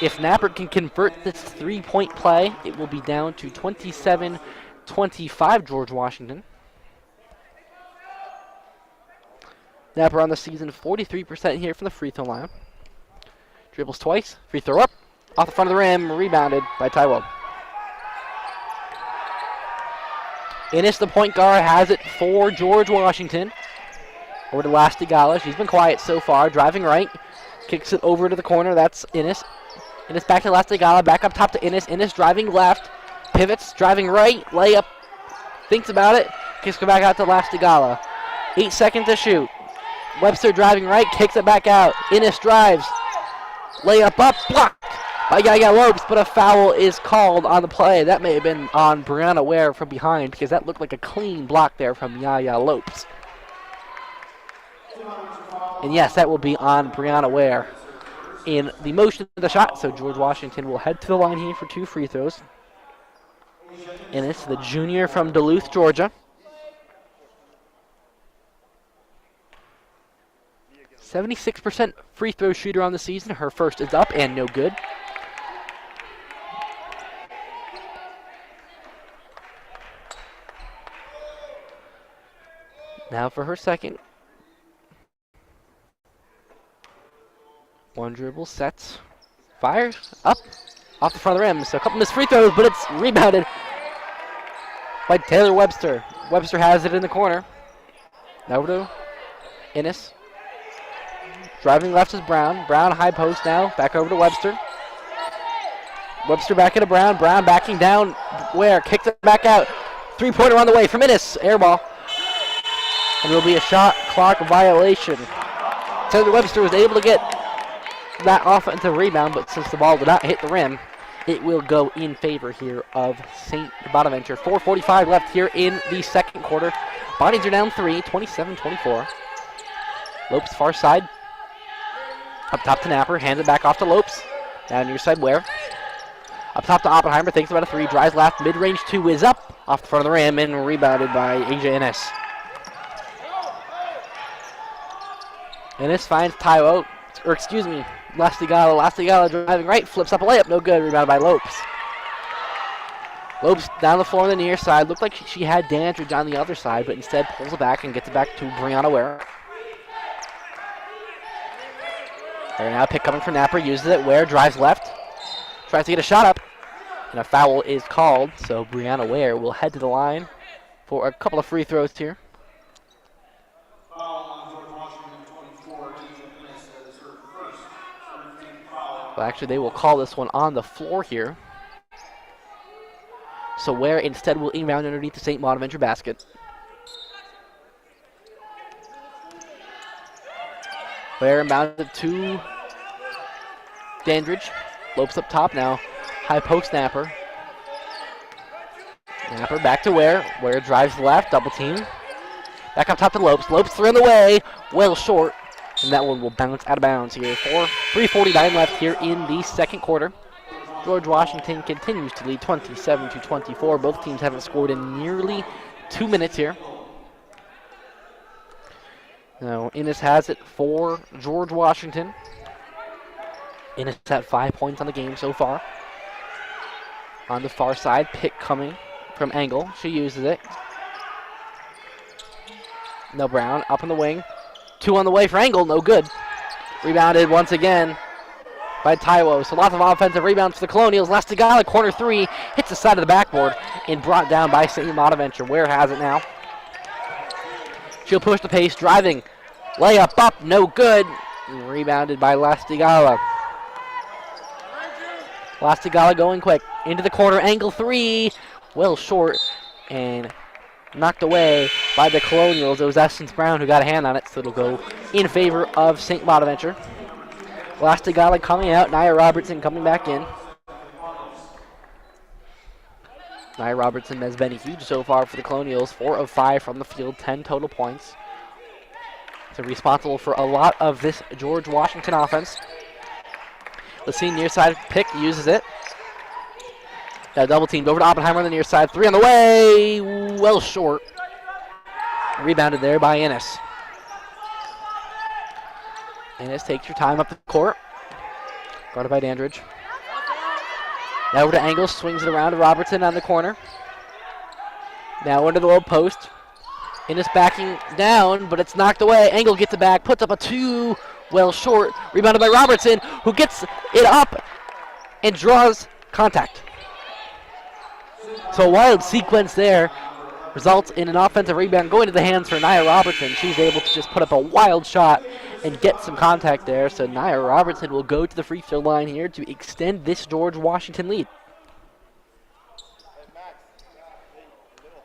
if Napper can convert this 3-point play, it will be down to 27-25 George Washington. Napper on the season, 43% here from the free throw line. Dribbles twice, free throw up, off the front of the rim, rebounded by Taiwo. Innis, the point guard, has it for George Washington. Over to Lastigala. She's been quiet so far, driving right, kicks it over to the corner. That's Innis. Innis back to Lastigala, back up top to Innis. Innis driving left, pivots, driving right, layup, thinks about it, kicks it back out to Lastigala. 8 seconds to shoot. Webster driving right, kicks it back out. Innis drives, layup up, blocked by Yaya Lopes, but a foul is called on the play. That may have been on Brianna Ware from behind because that looked like a clean block there from Yaya Lopes. And yes, that will be on Brianna Ware in the motion of the shot. So George Washington will head to the line here for 2 free throws. And it's the junior from Duluth, Georgia. 76% free throw shooter on the season. Her first is up and no good. Now for her second. One dribble, sets, fires, up, off the front of the rim. So a couple missed free throws, but it's rebounded by Taylor Webster. Webster has it in the corner. Now over to Innis. Driving left is Brown. Brown high post now. Back over to Webster. Webster back into Brown. Brown backing down. Ware kicks it back out. 3-pointer on the way from Innis. Air ball. And it'll be a shot clock violation. Taylor Webster was able to get that offensive rebound, but since the ball did not hit the rim, it will go in favor here of St. Bonaventure. 4:45 left here in the second quarter. Bonnies are down 3, 27-24. Lopes far side. Up top to Napper, hands it back off to Lopes. Down near side Ware. Up top to Oppenheimer, thinks about a 3, drives left, mid-range 2 is up, off the front of the rim, and rebounded by Asia Innis. Innis finds Taiwo, or excuse me, Lastigala. Lastigala driving right, flips up a layup, no good, rebounded by Lopes. Lopes down the floor on the near side, looked like she had Dandridge on the other side, but instead pulls it back and gets it back to Brianna Ware. There now, pick coming from Napper, uses it. Ware drives left, tries to get a shot up, and a foul is called. So Brianna Ware will head to the line for a couple of free throws here. Well, actually, they will call this one on the floor here. So Ware instead will inbound underneath the St. Bonaventure basket. Ware inbounded to Dandridge. Lopes up top now. High post Napper. Napper back to Ware. Ware drives left, double team. Back up top to Lopes. Lopes through in the way, well short. And that one will bounce out of bounds here. 3:49 left here in the second quarter. George Washington continues to lead 27-24. Both teams haven't scored in nearly 2 minutes here. Now, Innis has it for George Washington. Innis at 5 points on the game so far. On the far side, pick coming from Engel. She uses it. No, Brown up in the wing. 2 on the way for Engel, no good. Rebounded once again by Taiwo. So lots of offensive rebounds for the Colonials. Lastigala, corner three, hits the side of the backboard and brought down by St. Bonaventure. Ware has it now. She'll push the pace, driving. Layup up, no good. Rebounded by Lastigala. Lastigala going quick. Into the corner, angle three. Well short and knocked away by the Colonials. It was Essence Brown who got a hand on it, so it'll go in favor of St. Bonaventure. Lastigala coming out, Nia Robertson coming back in. Nia Robertson has been huge so far for the Colonials. 4 of 5 from the field, 10 total points. So responsible for a lot of this George Washington offense. Lassine near side pick, uses it. Got double teamed over to Oppenheimer on the near side. 3 on the way, well short. Rebounded there by Ennis. Ennis takes your time up the court. Guarded by Dandridge. Now over to Angle, swings it around to Robertson on the corner. Now into the low post. Ennis backing down, but it's knocked away. Angle gets it back, puts up a 2, well short. Rebounded by Robertson, who gets it up and draws contact. So a wild sequence there results in an offensive rebound going to the hands for Nia Robertson. She's able to just put up a wild shot and get some contact there. So Nia Robertson will go to the free throw line here to extend this George Washington lead.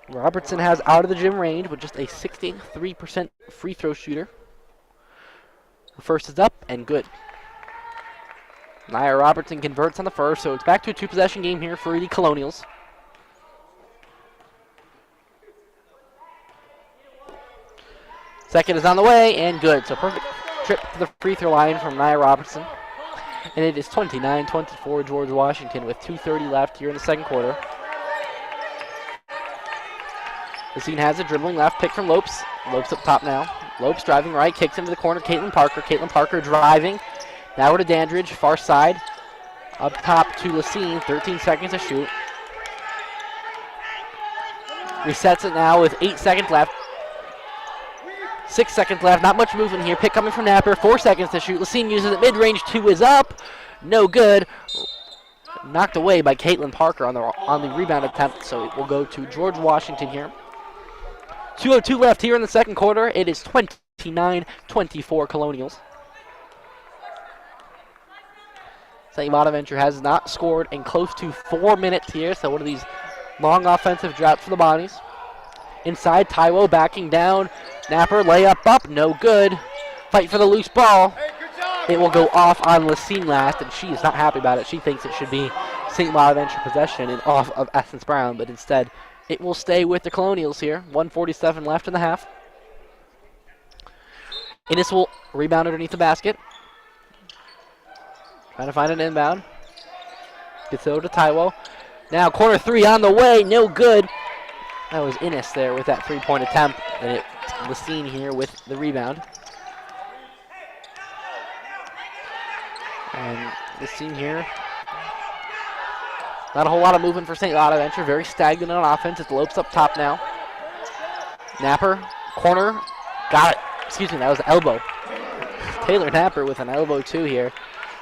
Robertson has out of the gym range with just a 63% free throw shooter. The first is up and good. Nia Robertson converts on the first, so it's back to a 2-possession game here for the Colonials. Second is on the way and good. So perfect trip to the free throw line from Nia Robertson. And it is 29-24 George Washington with 2:30 left here in the second quarter. Lassine has a dribbling left, pick from Lopes. Lopes up top now. Lopes driving right, kicks into the corner. Caitlin Parker. Caitlin Parker driving. Now over to Dandridge, far side. Up top to Lassine, 13 seconds to shoot. Resets it now with 8 seconds left. 6 seconds left, not much movement here. Pick coming from Napper, 4 seconds to shoot. Lassine uses it mid-range, 2 is up. No good. Knocked away by Caitlin Parker on the rebound attempt, so it will go to George Washington here. 2:02 left here in the second quarter. It is 29-24 Colonials. St. Bonaventure has not scored in close to 4 minutes here, so one of these long offensive droughts for the Bonnies. Inside, Taiwo backing down. Napper, layup up, no good. Fight for the loose ball. It will go off on Lassine last, and she is not happy about it. She thinks it should be St. Bonaventure possession and off of Essence Brown, but instead it will stay with the Colonials here. 1:47 left in the half. Ennis will rebound underneath the basket. Trying to find an inbound. Gets it over to Taiwo. Now corner three on the way, no good. That was Ennis there with that three-point attempt, and it's Lassine here with the rebound. And Lassine here. Not a whole lot of movement for St. Bonaventure. Very stagnant on offense. It's Lopes up top now. Napper, corner, got it. Excuse me, that was elbow. Taylor Napper with an elbow too here.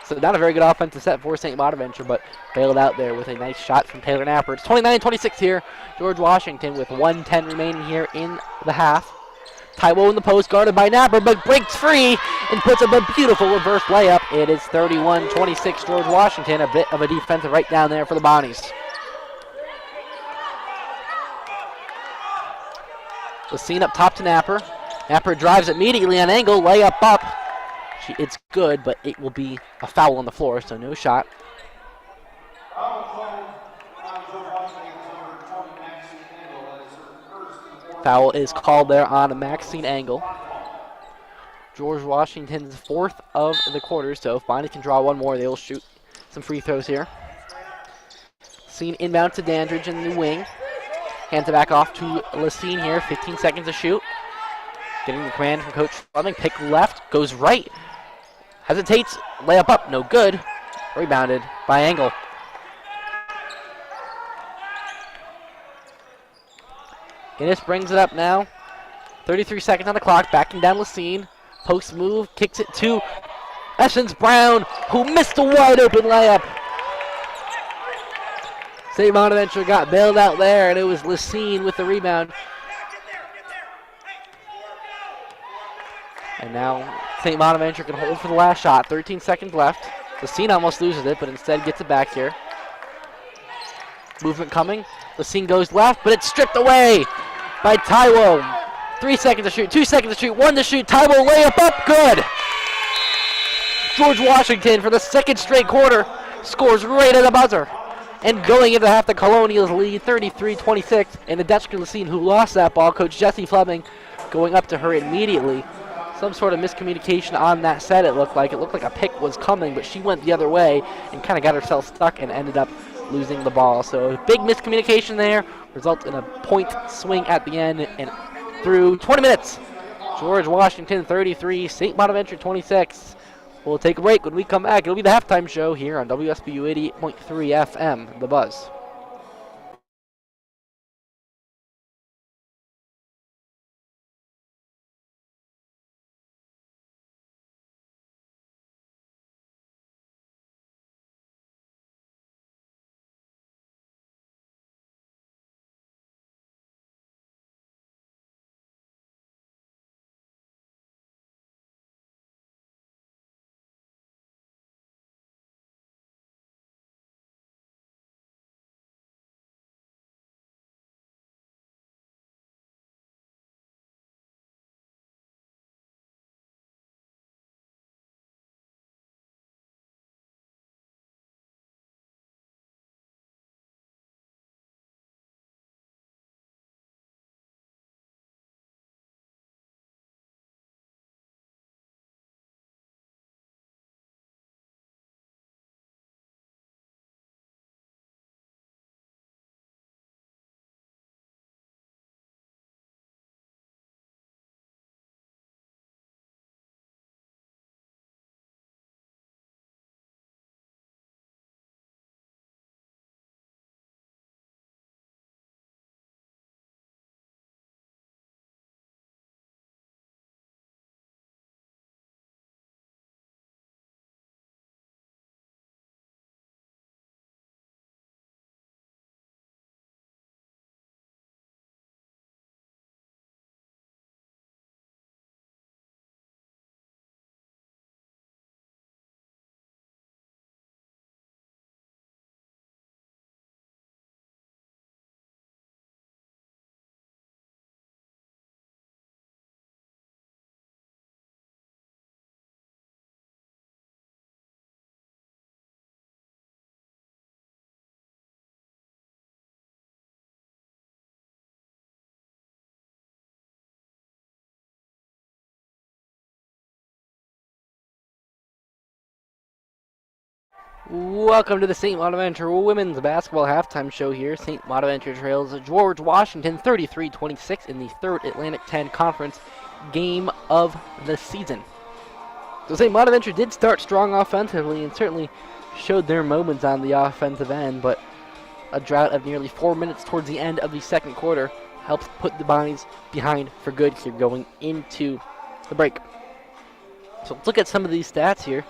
So not a very good offensive set for St. Bonaventure, but bailed out there with a nice shot from Taylor Napper. It's 29-26 here. George Washington with 1:10 remaining here in the half. Taiwo in the post, guarded by Napper, but breaks free and puts up a beautiful reverse layup. It is 31-26 George Washington. A bit of a defensive right down there for the Bonnies. Lassine up top to Napper. Napper drives immediately on angle, layup up. It's good, but it will be a foul on the floor, so no shot. Foul is called there on Maxine Angle. George Washington's fourth of the quarter, so if Bonnie can draw one more, they will shoot some free throws here. Lassine inbound to Dandridge in the wing. Hands it back off to Lassine here, 15 seconds to shoot. Getting the command from Coach Fleming, pick left, goes right. Hesitates, layup up, no good. Rebounded by Angle. Ennis brings it up now. 33 seconds on the clock, backing down Lassine. Post move, kicks it to Essence Brown, who missed a wide open layup. St. Bonaventure got bailed out there, and it was Lacine with the rebound. And now St. Bonaventure can hold for the last shot. 13 seconds left. Lacine almost loses it, but instead gets it back here. Movement coming. Lacine goes left, but it's stripped away by Taiwo. 3 seconds to shoot, 2 seconds to shoot, 1 to shoot. Taiwo layup up, good. George Washington for the second straight quarter scores right at the buzzer. And going into half, the Colonials lead 33-26. And the Dutch Lacine, who lost that ball, Coach Jesse Fleming going up to her immediately. Some sort of miscommunication on that set, it looked like. It looked like a pick was coming, but she went the other way and kind of got herself stuck and ended up losing the ball. So a big miscommunication there results in a point swing at the end and through 20 minutes. George Washington 33, St. Bonaventure 26. We'll take a break. When we come back, it'll be the halftime show here on WSBU 88.3 FM, The Buzz. Welcome to the St. Bonaventure Women's Basketball Halftime Show here. St. Bonaventure trails George Washington 33-26 in the third Atlantic 10 Conference game of the season. So St. Bonaventure did start strong offensively and certainly showed their moments on the offensive end, but a drought of nearly 4 minutes towards the end of the second quarter helps put the Bonnies behind for good here going into the break. So let's look at some of these stats here.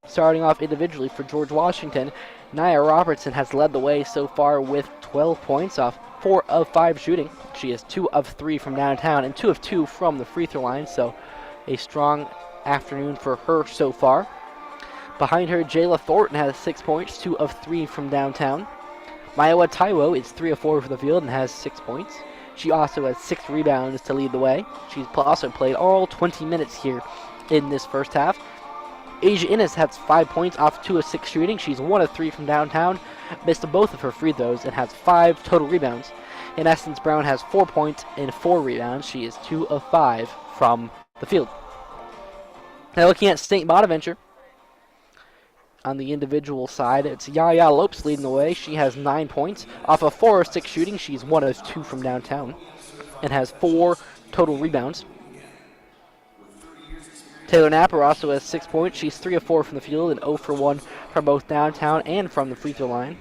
Starting off individually for George Washington, Nia Robertson has led the way so far with 12 points off 4 of 5 shooting. She is 2 of 3 from downtown and 2 of 2 from the free throw line, so a strong afternoon for her so far. Behind her, Jayla Thornton has 6 points, 2 of 3 from downtown. Maiwa Taiwo is 3 of 4 from the field and has 6 points. She also has 6 rebounds to lead the way. She's also played all 20 minutes here in this first half. Asia Innes has 5 points off 2 of 6 shooting. She's 1 of 3 from downtown, missed both of her free throws, and has 5 total rebounds. And Essence Brown has 4 points and 4 rebounds. She is 2 of 5 from the field. Now looking at St. Bonaventure, on the individual side, it's Yaya Lopes leading the way. She has 9 points off of 4 of 6 shooting. She's 1 of 2 from downtown and has 4 total rebounds. Taylor Napper also has 6 points. She's 3 of 4 from the field and 0 for 1 from both downtown and from the free throw line.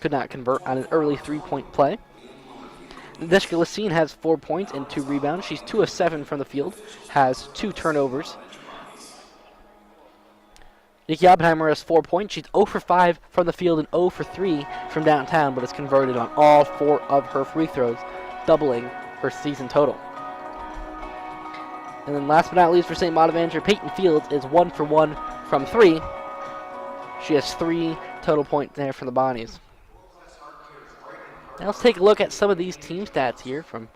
Could not convert on an early 3-point play. Nadeshka Lacine has 4 points and 2 rebounds. She's 2 of 7 from the field, has 2 turnovers. Nikki Oppenheimer has 4 points. She's 0 for 5 from the field and 0 for 3 from downtown, but has converted on all 4 of her free throws, doubling her season total. And then last but not least for St. Bonaventure, Peyton Fields is 1 for 1 from 3. She has 3 total points there for the Bonnies. Now let's take a look at some of these team stats here from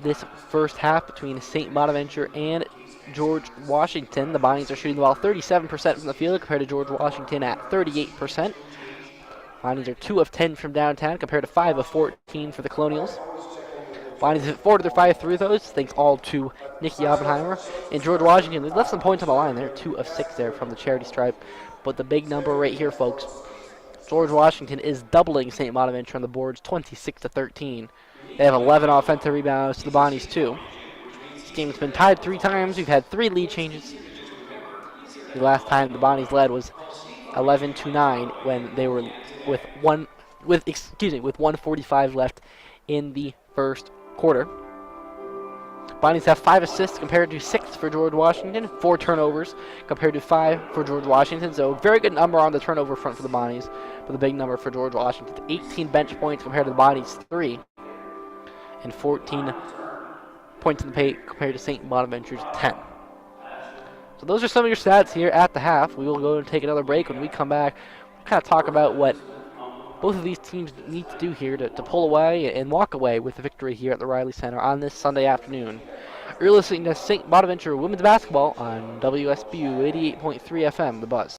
this first half between St. Bonaventure and George Washington. The Bonnies are shooting the ball 37% from the field compared to George Washington at 38%. Bonnies are 2 of 10 from downtown compared to 5 of 14 for the Colonials. Bonnies hit 4 of their 5 free throws, thanks all to Nikki Oppenheimer. And George Washington, they left some points on the line there, 2 of 6 there from the charity stripe. But the big number right here, folks, George Washington is doubling St. Bonaventure on the boards, 26 to 13. They have 11 offensive rebounds to the Bonnies, too. This game's been tied 3 times. We've had 3 lead changes. The last time the Bonnies led was 11-9 when they were with 1:45 left in the first quarter. Bonnies have 5 assists compared to 6 for George Washington, 4 turnovers compared to 5 for George Washington. So very good number on the turnover front for the Bonnies, but the big number for George Washington, 18 bench points compared to the Bonnies 3, and 14 points in the paint compared to St. Bonaventure's 10. So those are some of your stats here at the half. We will go and take another break. When we come back, we'll kind of talk about what both of these teams need to do here to pull away and walk away with the victory here at the Riley Center on this Sunday afternoon. You're listening to St. Bonaventure Women's Basketball on WSBU 88.3 FM, The Buzz.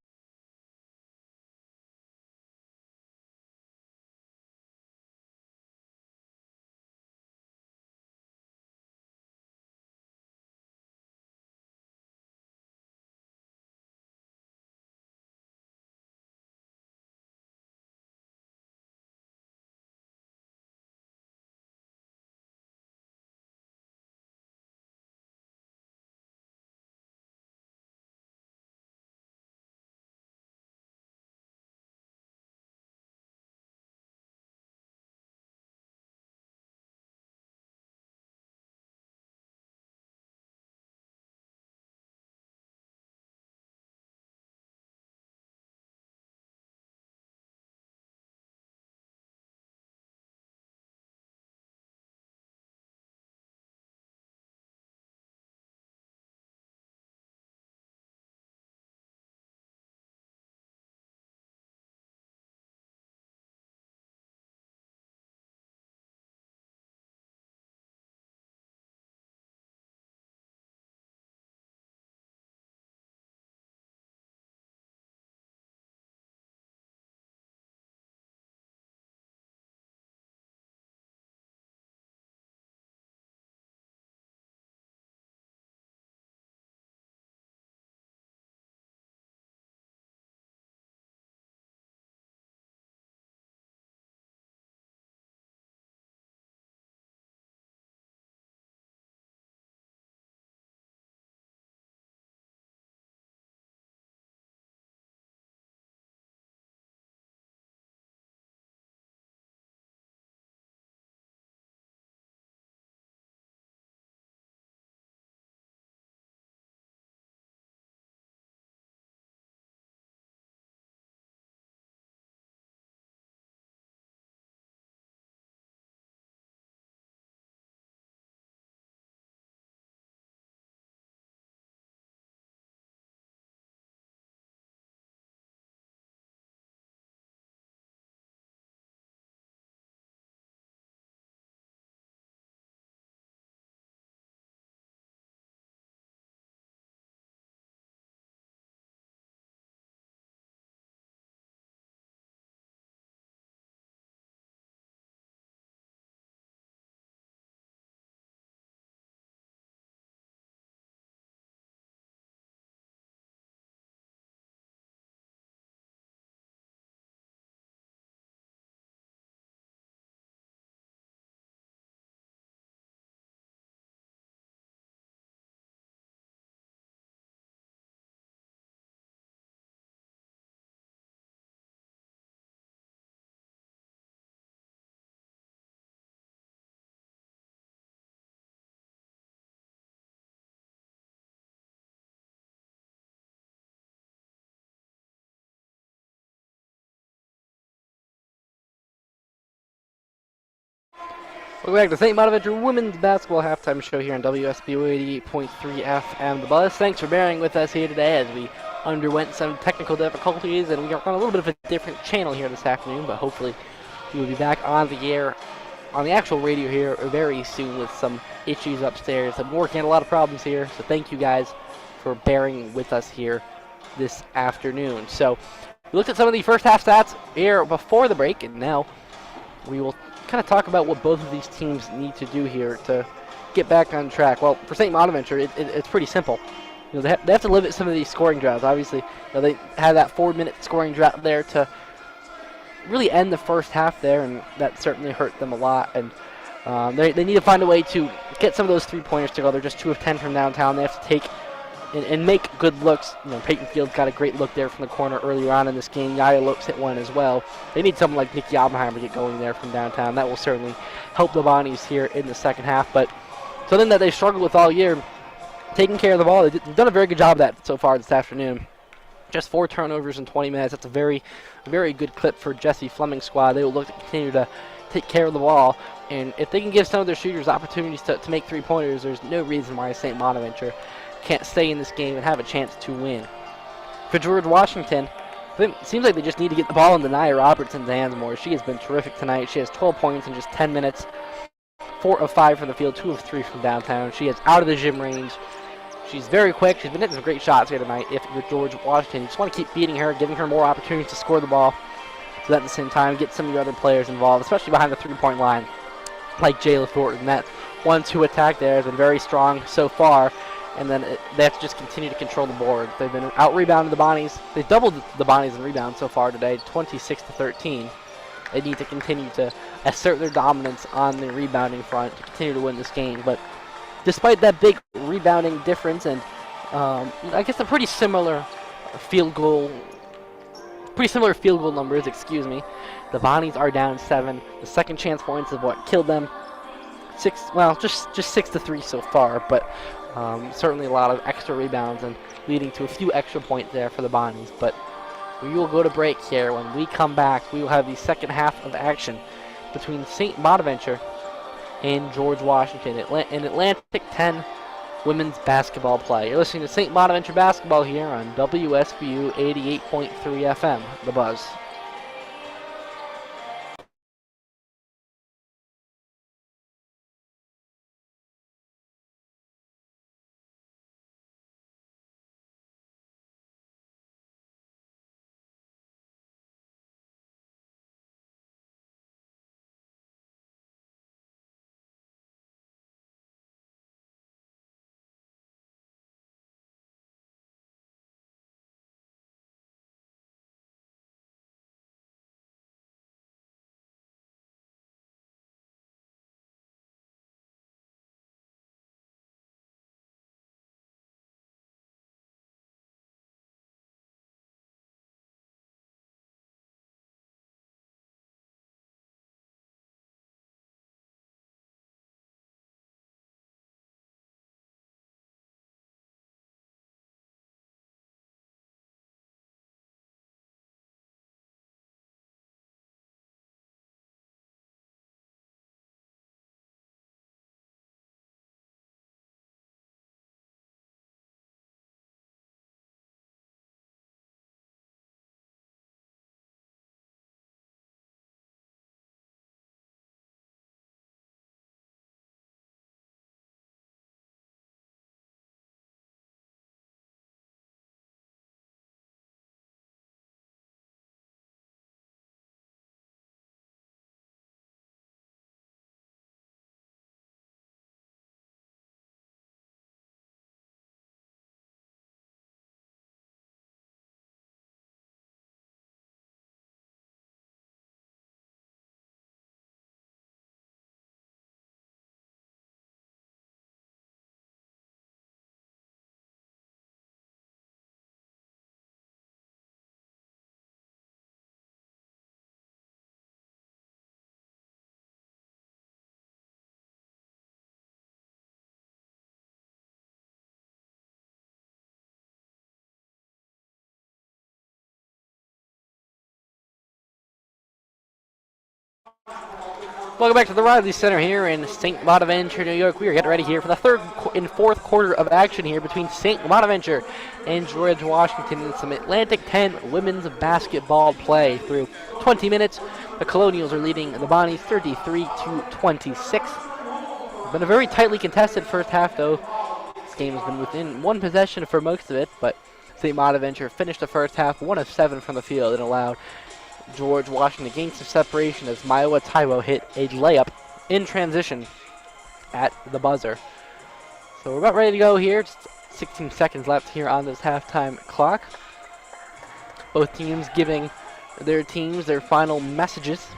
Welcome back to St. Bonaventure Women's Basketball Halftime Show here on WSBO 88.3 FM The Buzz. Thanks for bearing with us here today as we underwent some technical difficulties, and we are on a little bit of a different channel here this afternoon, but hopefully we will be back on the air on the actual radio here very soon with some issues upstairs. I'm working on a lot of problems here, so thank you guys for bearing with us here this afternoon. So we looked at some of the first half stats here before the break, and now we will kind of talk about what both of these teams need to do here to get back on track. Well, for St. Bonaventure, it's pretty simple. They have to limit some of these scoring droughts. Obviously, they had that 4-minute scoring drought there to really end the first half there, and that certainly hurt them a lot. And they need to find a way to get some of those three-pointers to go. They're just 2 of 10 from downtown. They have to take and make good looks. Peyton Fields got a great look there from the corner earlier on in this game. Yaya Lopes hit one as well. They need someone like Nikki Oppenheimer to get going there from downtown. That will certainly help the Bonnies here in the second half. But something that they struggled with all year, taking care of the ball. They've done a very good job of that so far this afternoon. Just 4 turnovers in 20 minutes. That's a very, very good clip for Jesse Fleming's squad. They will look to continue to take care of the ball. And if they can give some of their shooters opportunities to make three-pointers, there's no reason why St. Bonaventure can't stay in this game and have a chance to win. For George Washington, it seems like they just need to get the ball into Nia Robertson's hands more. She has been terrific tonight. She has 12 points in just 10 minutes, 4 of 5 from the field, 2 of 3 from downtown. She is out of the gym range. She's very quick. She's been hitting some great shots here tonight. If you're George Washington, you just want to keep beating her, giving her more opportunities to score the ball. So that at the same time, get some of your other players involved, especially behind the three-point line, like Jayla Thornton. That 1-2 attack there has been very strong so far. And then they have to just continue to control the board. They've been out-rebounding the Bonnies. They've doubled the Bonnies in rebounds so far today, 26-13. They need to continue to assert their dominance on the rebounding front to continue to win this game. But despite that big rebounding difference and I guess a pretty similar field goal numbers, the Bonnies are down 7. The second chance points is what killed them. Just 6-3 so far, but certainly a lot of extra rebounds and leading to a few extra points there for the Bonnies. But we will go to break here. When we come back, we will have the second half of action between St. Bonaventure and George Washington in Atlantic 10 women's basketball play. You're listening to St. Bonaventure basketball here on WSBU 88.3 FM, The Buzz. Welcome back to the Riley Center here in St. Bonaventure, New York. We are getting ready here for the third and fourth quarter of action here between St. Bonaventure and George Washington in some Atlantic 10 women's basketball play. Through 20 minutes, the Colonials are leading the Bonnies 33-26. Been a very tightly contested first half, though. This game has been within one possession for most of it, but St. Bonaventure finished the first half 1 of 7 from the field and allowed George Washington gained some separation as Maiwa Taiwo hit a layup in transition at the buzzer. So we're about ready to go here. Just 16 seconds left here on this halftime clock. Both teams giving their teams their final messages,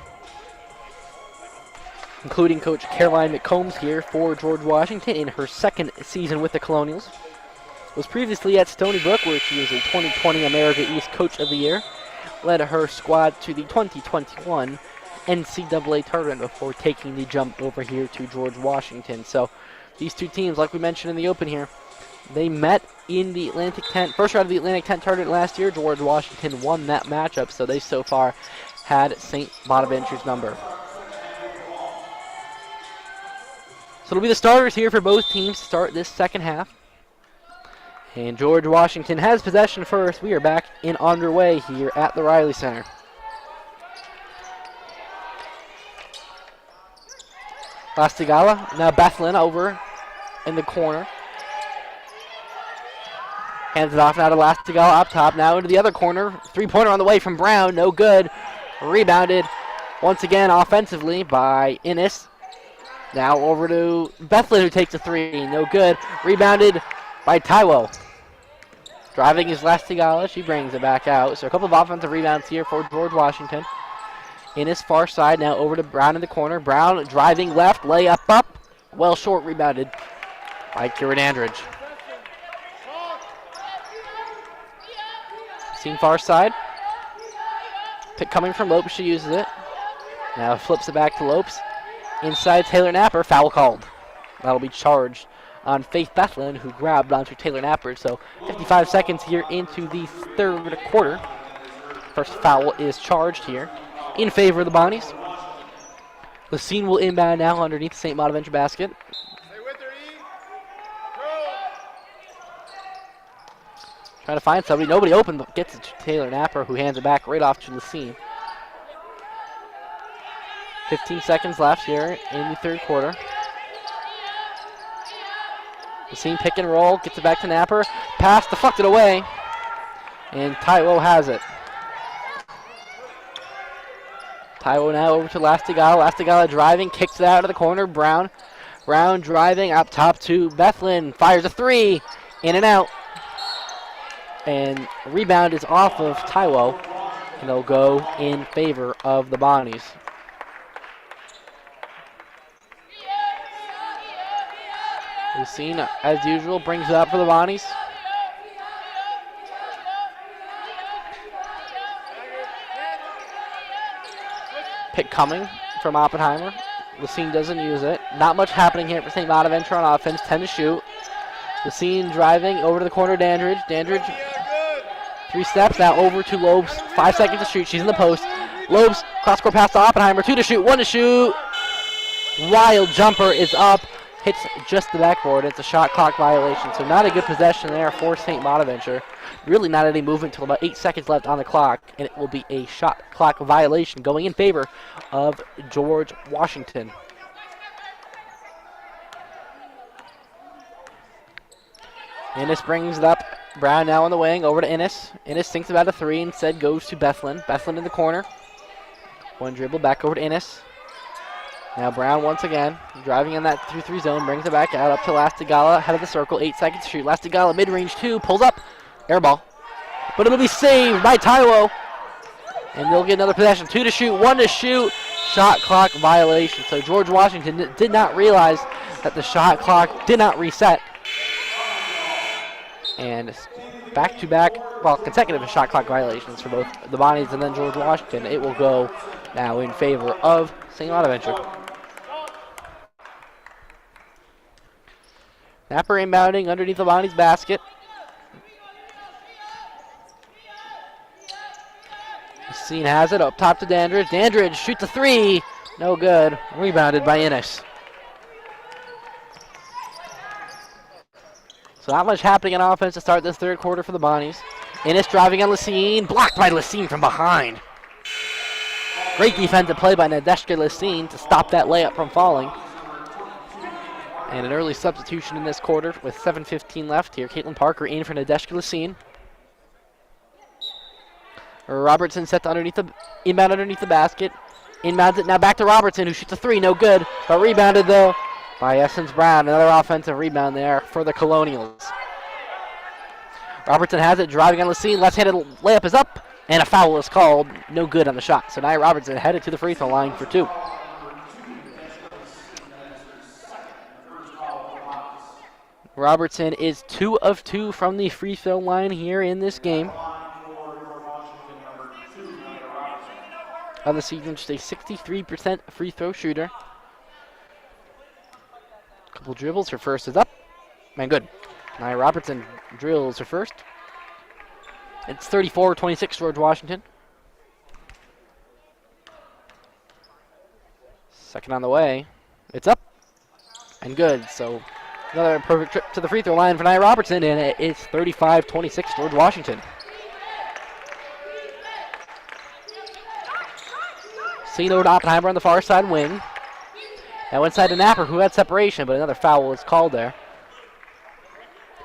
including Coach Caroline McCombs here for George Washington in her second season with the Colonials. Was previously at Stony Brook, where she was a 2020 America East Coach of the Year. Led her squad to the 2021 NCAA tournament before taking the jump over here to George Washington. So these two teams, like we mentioned in the open here, they met in the Atlantic 10, first round of the Atlantic 10 tournament last year. George Washington won that matchup, so they so far had St. Bonaventure's number. So it'll be the starters here for both teams to start this second half. And George Washington has possession first. We are back in underway here at the Riley Center. Lastigala, now Bethlehem over in the corner. Hands it off now to Lastigala up top, now into the other corner. Three-pointer on the way from Brown, no good. Rebounded once again offensively by Innes. Now over to Bethlehem, who takes a three, no good. Rebounded by Taiwo. Driving is Lastigala. She brings it back out. So a couple of offensive rebounds here for George Washington. In his far side, now over to Brown in the corner. Brown driving left, layup up. Well short, rebounded by Kira Dandridge. Seen far side. Pick coming from Lopes. She uses it. Now flips it back to Lopes. Inside Taylor Napper. Foul called. That'll be charged on Faith Bethlehem, who grabbed onto Taylor Napper. So 55 seconds here into the third quarter. First foul is charged here in favor of the Bonnies. Lacine will inbound now underneath the St. Bonaventure basket. Trying to find somebody. Nobody open, but gets it to Taylor Napper, who hands it back right off to Lacine. 15 seconds left here in the third quarter. Lacine pick and roll, gets it back to Napper. Pass deflected away, and Taiwo has it. Taiwo now over to Lastigala. Lastigala driving, kicks it out of the corner. Brown driving up top to Bethlehem. Fires a three, in and out. And rebound is off of Taiwo, and it'll go in favor of the Bonnies. Lucine, as usual, brings it up for the Bonnies. Pick coming from Oppenheimer. Lucine doesn't use it. Not much happening here for St. Bonaventure on offense. 10 to shoot. Lucine driving over to the corner. Dandridge. Dandridge, 3 steps now over to Lopes. 5 seconds to shoot. She's in the post. Lopes, cross-court pass to Oppenheimer. 2 to shoot. 1 to shoot. Wild jumper is up. Hits just the backboard. It's a shot clock violation, so not a good possession there for St. Bonaventure. Really not any movement until about 8 seconds left on the clock, and it will be a shot clock violation going in favor of George Washington. Innes brings it up. Brown now on the wing, over to Innes. Innes thinks about a three, instead goes to Bethlehem. Bethlehem in the corner. One dribble back over to Innes. Now Brown once again, driving in that 2-3 zone, brings it back out up to Lastigala, head of the circle, 8 seconds to shoot. Lastigala mid-range 2, pulls up, air ball. But it'll be saved by Taiwo. And they'll get another possession. 2 to shoot, 1 to shoot, shot clock violation. So George Washington did not realize that the shot clock did not reset. And back-to-back, well, consecutive shot clock violations for both the Bonnies and then George Washington. It will go now in favor of St. Bonaventure. Napper inbounding underneath the Bonnies basket. Scene has it up top to Dandridge. Dandridge shoots a three. No good. Rebounded by Innes. So not much happening on offense to start this third quarter for the Bonnies. Innes driving on Lacine. Blocked by Lacine from behind. Great defensive play by Nadeshka Lacine to stop that layup from falling. And an early substitution in this quarter with 7:15 left here. Caitlin Parker in for Nadeshka Lacine. Robertson set to inbound underneath the basket. Inbounds it now back to Robertson, who shoots a three, no good. But rebounded though by Essence Brown. Another offensive rebound there for the Colonials. Robertson has it, driving on Lacine. Left-handed layup is up, and a foul is called. No good on the shot. So Nia Robertson headed to the free throw line for two. Robertson is 2 of 2 from the free throw line here in this game. On the season, just a 63% free throw shooter. Couple dribbles, her first is up. Man, good. Nia Robertson drills her first. It's 34-26 George Washington. Second on the way. It's up and good. So another perfect trip to the free throw line for Nia Robertson, and it's 35-26 George Washington. Seen over to Oppenheimer on the far side wing. Now inside to Napper, who had separation, but another foul was called there.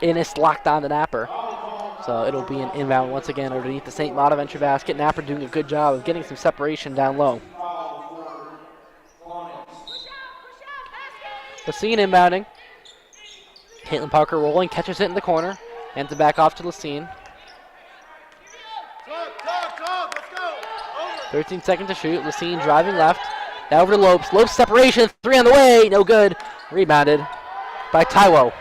Innes locked on to Napper. So it'll be an inbound once again underneath the St. Bonaventure basket. Napper doing a good job of getting some separation down low. Lacine inbounding. Caitlin Parker rolling, catches it in the corner. Hands it back off to Lacine. 13 seconds to shoot. Lacine driving left. Now over to Lopes. Lopes separation. Three on the way. No good. Rebounded by Taiwo.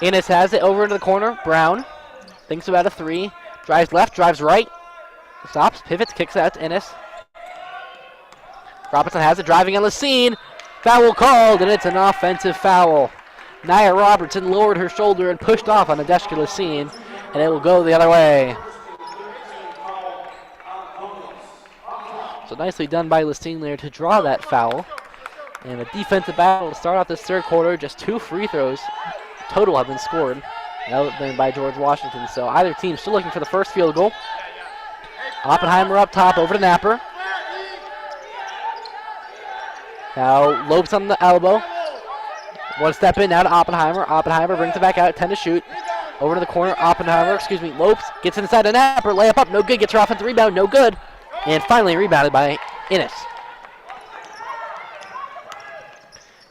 Innes has it over to the corner. Brown thinks about a three. Drives left. Drives right. Stops. Pivots. Kicks out to Innes. Robertson has it. Driving on Lacine. Foul called, and it's an offensive foul. Nia Robertson lowered her shoulder and pushed off on Nadeshka Lacine, and it will go the other way. So nicely done by Lacine there to draw that foul. And a defensive battle to start off this third quarter. Just 2 free throws total have been scored. That been by George Washington. So either team still looking for the first field goal. Oppenheimer up top over to Napper. Now Lopes on the elbow. One step in now to Oppenheimer. Oppenheimer brings it back out, 10 to shoot. Over to the corner, Lopes gets inside to Napper. Layup up, no good. Gets her offensive rebound, no good. And finally rebounded by Innes.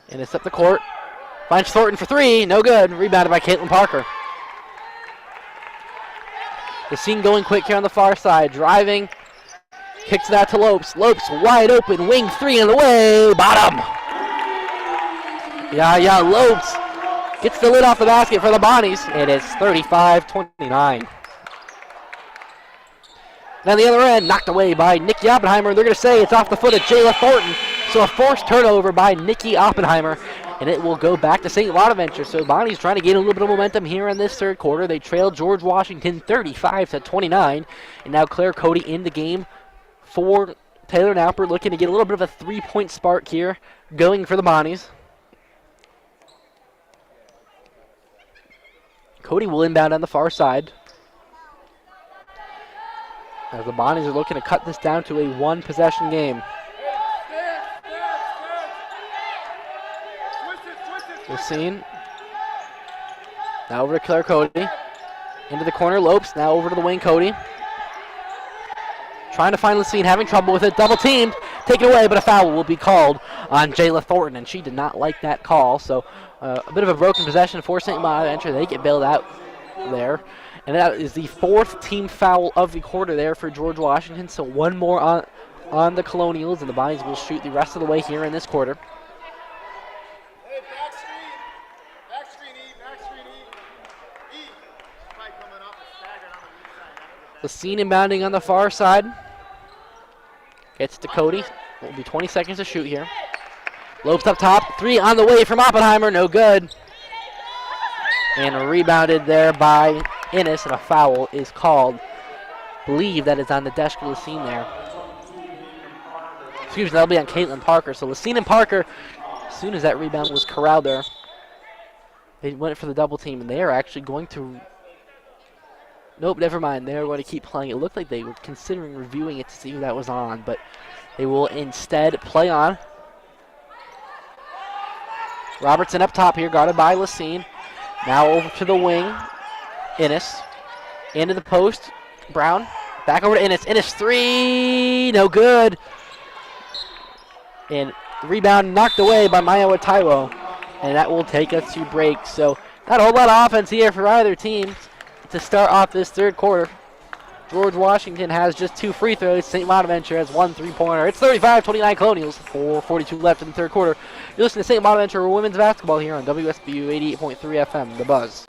Innes up the court. Finds Thornton for three, no good. Rebounded by Caitlin Parker. The scene going quick here on the far side. Driving. Kicks it out to Lopes. Lopes wide open. Wing three on the way. Bottom. Lopes gets the lid off the basket for the Bonnies. It is 35-29. Now the other end, knocked away by Nikki Oppenheimer. They're going to say it's off the foot of Jayla Thornton. So a forced turnover by Nikki Oppenheimer. And it will go back to St. Bonaventure. So Bonnie's trying to gain a little bit of momentum here in this third quarter. They trailed George Washington 35-29. And now Claire Cody in the game for Taylor Napper, looking to get a little bit of a three-point spark here going for the Bonnies. Cody will inbound on the far side. As the Bonnies are looking to cut this down to a one-possession game. Lacine. Now over to Claire Cody. Into the corner, Lopes. Now over to the wing, Cody. Trying to find Lacine, having trouble with it. Double teamed, taken away, but a foul will be called on Jayla Thornton, and she did not like that call. So a bit of a broken possession for St. Bonaventure. They get bailed out there. And that is the 4th team foul of the quarter there for George Washington. So one more on the Colonials, and the Bonnies will shoot the rest of the way here in this quarter. Lacine inbounding on the far side. Gets to Cody. It will be 20 seconds to shoot here. Lopes up top. Three on the way from Oppenheimer. No good. And rebounded there by Innes, and a foul is called. Believe that is on the Nadeshka Lacine there. Excuse me, that'll be on Caitlin Parker. So Lacine and Parker, as soon as that rebound was corralled there, they went for the double team, and they are actually going to... Nope, never mind. They are going to keep playing. It looked like they were considering reviewing it to see who that was on, but they will instead play on. Robertson up top here, guarded by Lacine. Now over to the wing. Innes. Into the post. Brown. Back over to Innes. Innes three. No good. And rebound knocked away by Maya Taiwo. And that will take us to break. So not a whole lot of offense here for either team to start off this third quarter. George Washington has just 2 free throws. St. Bonaventure has 1 3-pointer. It's 35-29 Colonials. 4:42 left in the third quarter. You're listening to St. Bonaventure women's basketball here on WSBU 88.3 FM, The Buzz.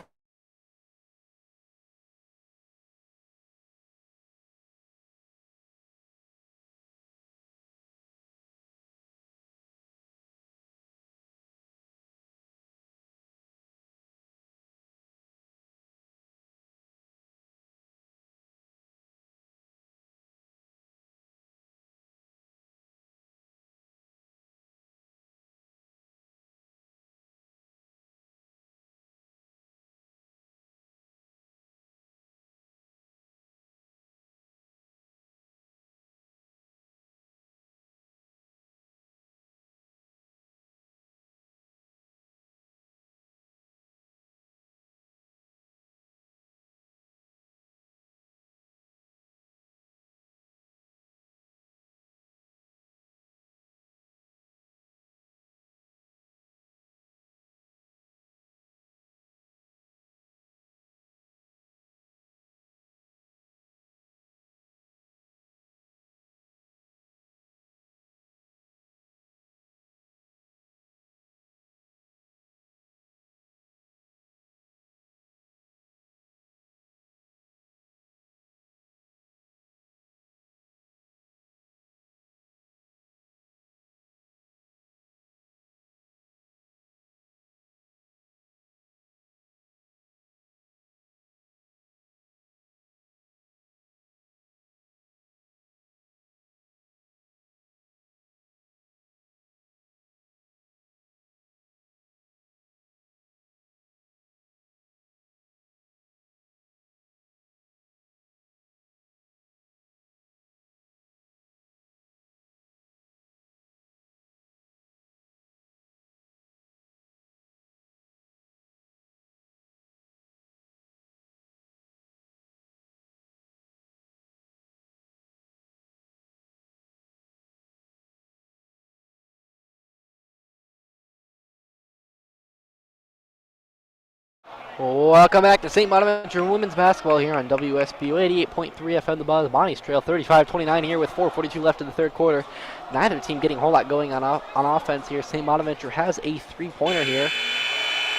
Welcome back to St. Bonaventure women's basketball here on WSBU 88.3 FM The Buzz. Bonnie's trail 35-29 here with 4:42 left in the third quarter. Neither team getting a whole lot going on offense here. St. Bonaventure has a 3-pointer here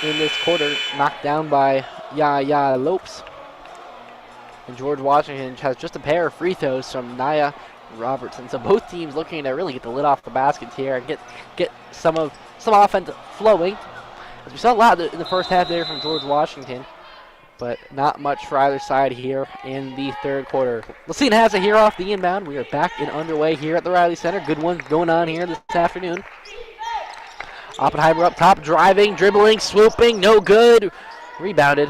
in this quarter, knocked down by Yaya Lopes. And George Washington has just a pair of free throws from Naya Robertson. So both teams looking to really get the lid off the baskets here and get some offense flowing. As we saw a lot in the first half there from George Washington, but not much for either side here in the third quarter. Lacine has it here off the inbound. We are back and underway here at the Riley Center. Good one going on here this afternoon. Oppenheimer up top, driving, dribbling, swooping, no good. Rebounded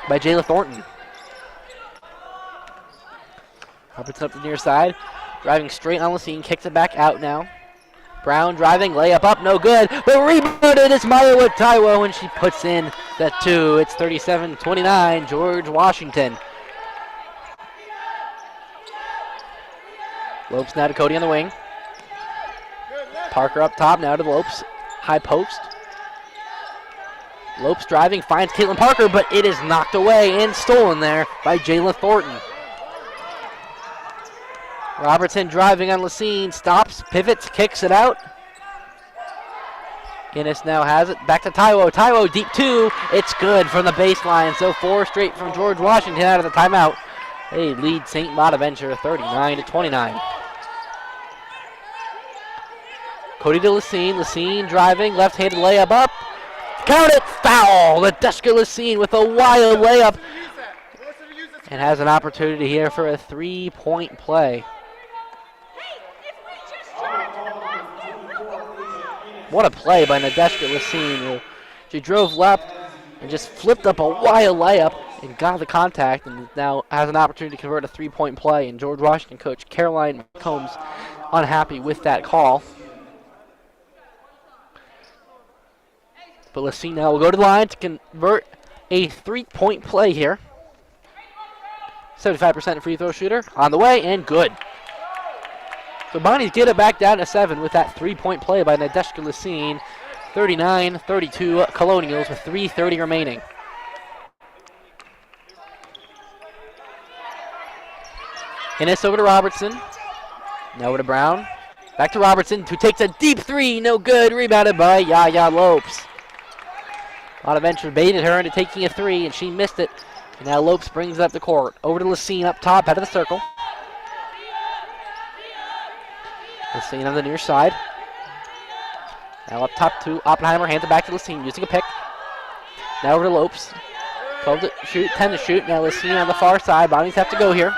by Jayla Thornton. Robertson up the near side, driving straight on Lacine, kicks it back out now. Brown driving, layup up, no good. But rebounded is Maya Taiwo, and she puts in the 2. It's 37-29, George Washington. Lopes now to Cody on the wing. Parker up top, now to Lopes. High post. Lopes driving, finds Caitlin Parker, but it is knocked away and stolen there by Jayla Thornton. Robertson driving on Lacine, stops, pivots, kicks it out. Innes now has it, back to Taiwo. Taiwo deep 2, it's good from the baseline. So 4 straight from George Washington out of the timeout. They lead St. Bonaventure 39-29. Cody to Lacine, Lacine driving, left-handed layup up. Count it, foul! Ledeska Lacine with a wild layup. And has an opportunity here for a 3-point play. What a play by Nadeshka Lassine. She drove left and just flipped up a wild layup and got the contact, and now has an opportunity to convert a three-point play. And George Washington coach Caroline Combs unhappy with that call. But Lassine now will go to the line to convert a three-point play here. 75% free throw shooter on the way, and good. So Bonnie's get it back down to 7 with that three-point play by Nadeshka Lassine. 39-32 Colonials with 3:30 remaining. Innes over to Robertson. Now over to Brown. Back to Robertson, who takes a deep three. No good. Rebounded by Yaya Lopes. Bonaventure baited her into taking a three, and she missed it. And now Lopes brings it up the court. Over to Lassine up top, out of the circle. Lassine on the near side. Now up top to Oppenheimer, hands it back to Lassine, using a pick. Now over to Lopes. 12 to shoot, 10 to shoot. Now Lassine on the far side. Bonnies have to go here.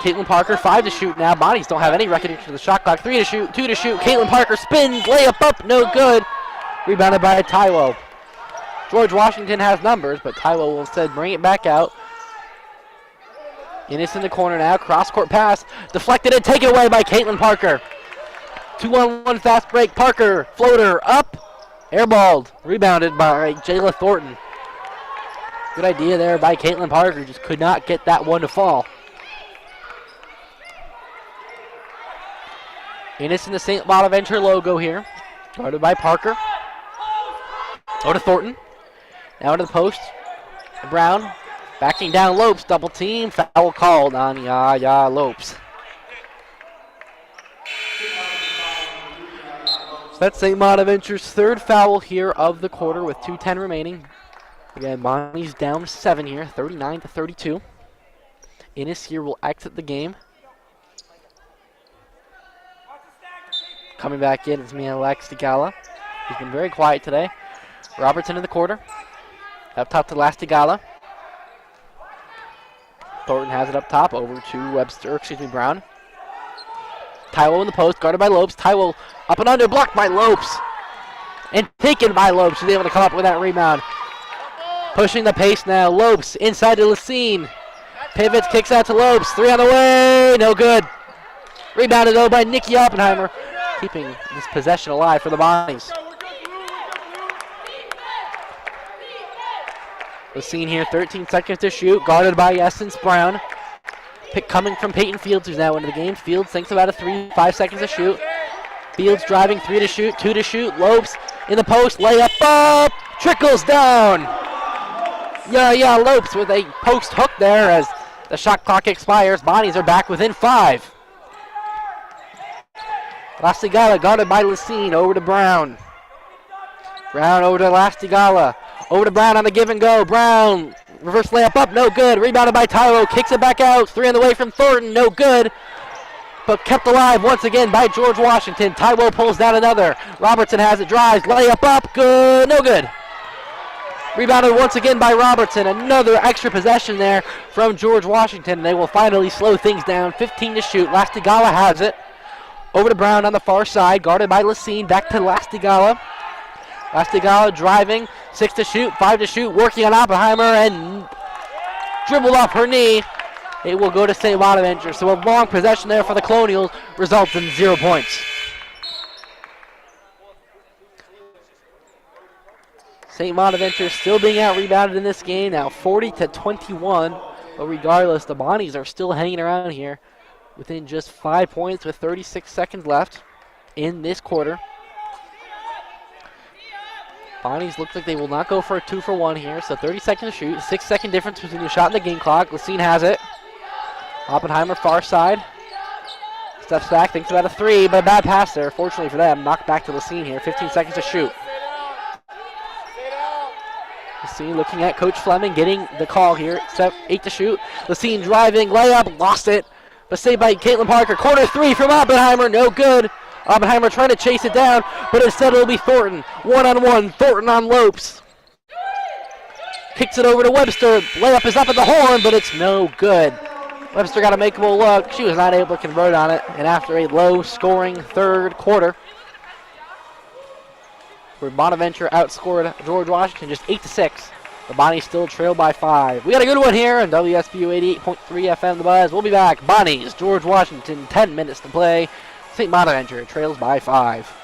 Caitlin Parker, 5 to shoot now. Bonnies don't have any recognition of the shot clock. 3 to shoot, 2 to shoot. Caitlin Parker spins, layup up, no good. Rebounded by Taiwo. George Washington has numbers, but Taiwo will instead bring it back out. Innes in the corner now. Cross-court pass. Deflected and taken away by Caitlin Parker. 2-on-1 fast break. Parker, floater, up. Airballed. Rebounded by Jayla Thornton. Good idea there by Caitlin Parker. Just could not get that one to fall. Innes in the St. Bonaventure logo here. Guarded by Parker. Over to Thornton. Now into the post. Brown. Backing down Lopes. Double team. Foul called on Yaya Lopes. So that's St. Bonaventure's third foul here of the quarter with 2:10 remaining. Again, Bonnie's down 7 here. 39-32. Innes here will exit the game. Coming back in is Mia Lastigala. He's been very quiet today. Robertson in the quarter. Up top to Lastigala. Thornton has it up top over to Brown. Taiwo in the post, guarded by Lopes. Taiwo up and under, blocked by Lopes. And taken by Lopes. She's able to come up with that rebound. Pushing the pace now. Lopes inside to Lassine. Pivots, kicks out to Lopes. 3 on the way, no good. Rebounded though by Nikki Oppenheimer. Keeping this possession alive for the Bonnies. Lassine here, 13 seconds to shoot, guarded by Essence Brown. Pick coming from Peyton Fields, who's now into the game. Fields thinks about a 3, 5 seconds to shoot. Fields driving, 3 to shoot, 2 to shoot. Lopes in the post, layup up, trickles down. Yeah, Lopes with a post hook there as the shot clock expires. Bonnies are back within 5. Lastigala guarded by Lassine, over to Brown. Brown over to Lastigala. Over to Brown on the give and go. Brown, reverse layup up, no good. Rebounded by Taiwo, kicks it back out. 3 on the way from Thornton, no good. But kept alive once again by George Washington. Taiwo pulls down another. Robertson has it, drives, layup up, good, no good. Rebounded once again by Robertson. Another extra possession there from George Washington. They will finally slow things down. 15 to shoot. Lastigala has it. Over to Brown on the far side, guarded by Lassine. Back to Lastigala. Lastigala driving, 6 to shoot, 5 to shoot, working on Oppenheimer, and dribbled off her knee. It will go to St. Bonaventure. So a long possession there for the Colonials results in 0 points. St. Bonaventure still being out-rebounded in this game, now 40-21. But regardless, the Bonnies are still hanging around here within just 5 points with 36 seconds left in this quarter. Bonnies look like they will not go for a 2-for-1 here, so 30 seconds to shoot. 6-second difference between the shot and the game clock. Lassine has it. Oppenheimer far side. Steps back, thinks about a 3, but a bad pass there. Fortunately for them, knocked back to Lassine here. 15 seconds to shoot. Lassine looking at Coach Fleming, getting the call here. 8 to shoot. Lassine driving, layup, lost it. But saved by Caitlin Parker. Corner 3 from Oppenheimer, no good. Oppenheimer trying to chase it down, but instead it'll be Thornton. 1-on-1, Thornton on Lopes. Kicks it over to Webster. Layup is up at the horn, but it's no good. Webster got a makeable look. She was not able to convert on it. And after a low-scoring third quarter, where Bonaventure outscored George Washington just 8-6. The Bonnies still trail by 5. We got a good one here on WSBU 88.3 FM The Buzz. We'll be back. Bonnies, George Washington, 10 minutes to play. St. Bonaventure trails by 5.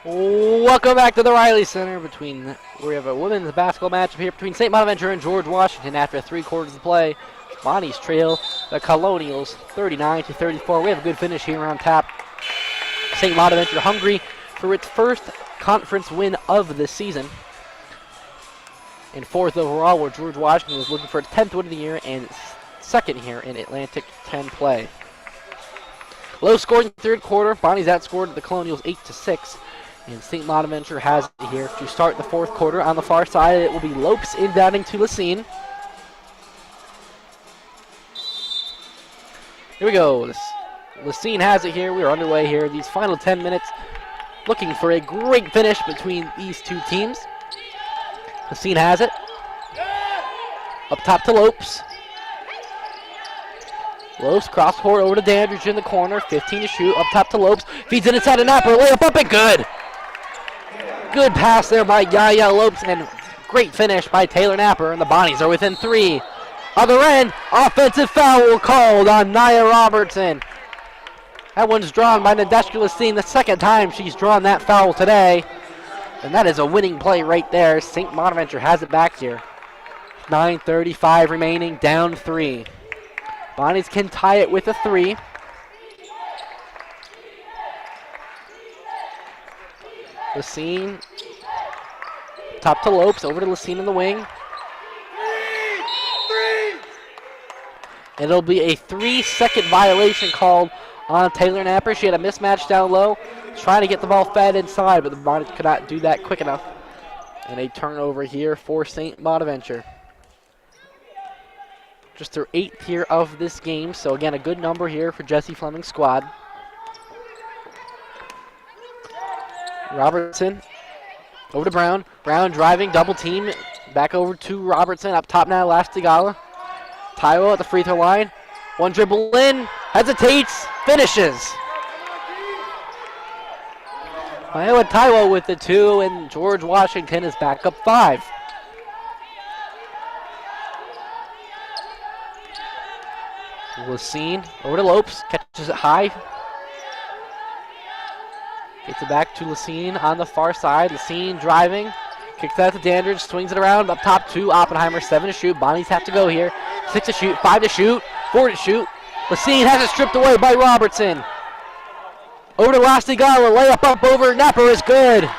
Welcome back to the Riley Center. We have a women's basketball matchup here between St. Bonaventure and George Washington after 3 quarters of play. Bonnies trail the Colonials 39-34. We have a good finish here on tap. St. Bonaventure hungry for its first conference win of the season. And 4th overall, where George Washington is looking for its 10th win of the year and 2nd here in Atlantic 10 play. Low scoring 3rd quarter. Bonnies outscored the Colonials 8-6. And St. Bonaventure has it here to start the 4th quarter. On the far side, it will be Lopes inbounding to Lacine. Here we go. Lacine has it here. We are underway here. These final 10 minutes, looking for a great finish between these two teams. Lacine has it. Up top to Lopes. Lopes cross court over to Dandridge in the corner. 15 to shoot. Up top to Lopes. Feeds it inside to Napper. Layup up and good. Good pass there by Yaya Lopes and great finish by Taylor Napper. And the Bonnies are within 3. Other end, offensive foul called on Nia Robertson. That one's drawn by Nadeshka Lacine. The 2nd time she's drawn that foul today. And that is a winning play right there. St. Bonaventure has it back here. 9:35 remaining, down 3. Bonnies can tie it with a 3. Lacine, top to Lopes, over to Lacine in the wing. It'll be a 3-second violation called on Taylor Napper. She had a mismatch down low, trying to get the ball fed inside, but the Bonnies could not do that quick enough. And a turnover here for St. Bonaventure. Just their 8th here of this game, so again, a good number here for Jesse Fleming's squad. Robertson over to Brown. Brown driving, double team. Back over to Robertson. Up top now, Lastigala. Taiwo at the free throw line. One dribble in. Hesitates. Finishes. Iowa Taiwo with the 2, and George Washington is back up 5. Lacine over to Lopes. Catches it high. Gets it back to Lacine on the far side. Lacine driving. Kicks out to Dandridge, swings it around, up top to Oppenheimer, 7 to shoot. Bonnies have to go here. 6 to shoot, 5 to shoot, 4 to shoot. Lassine has it stripped away by Robertson. Over to Lastigala, layup up over Nepper is good.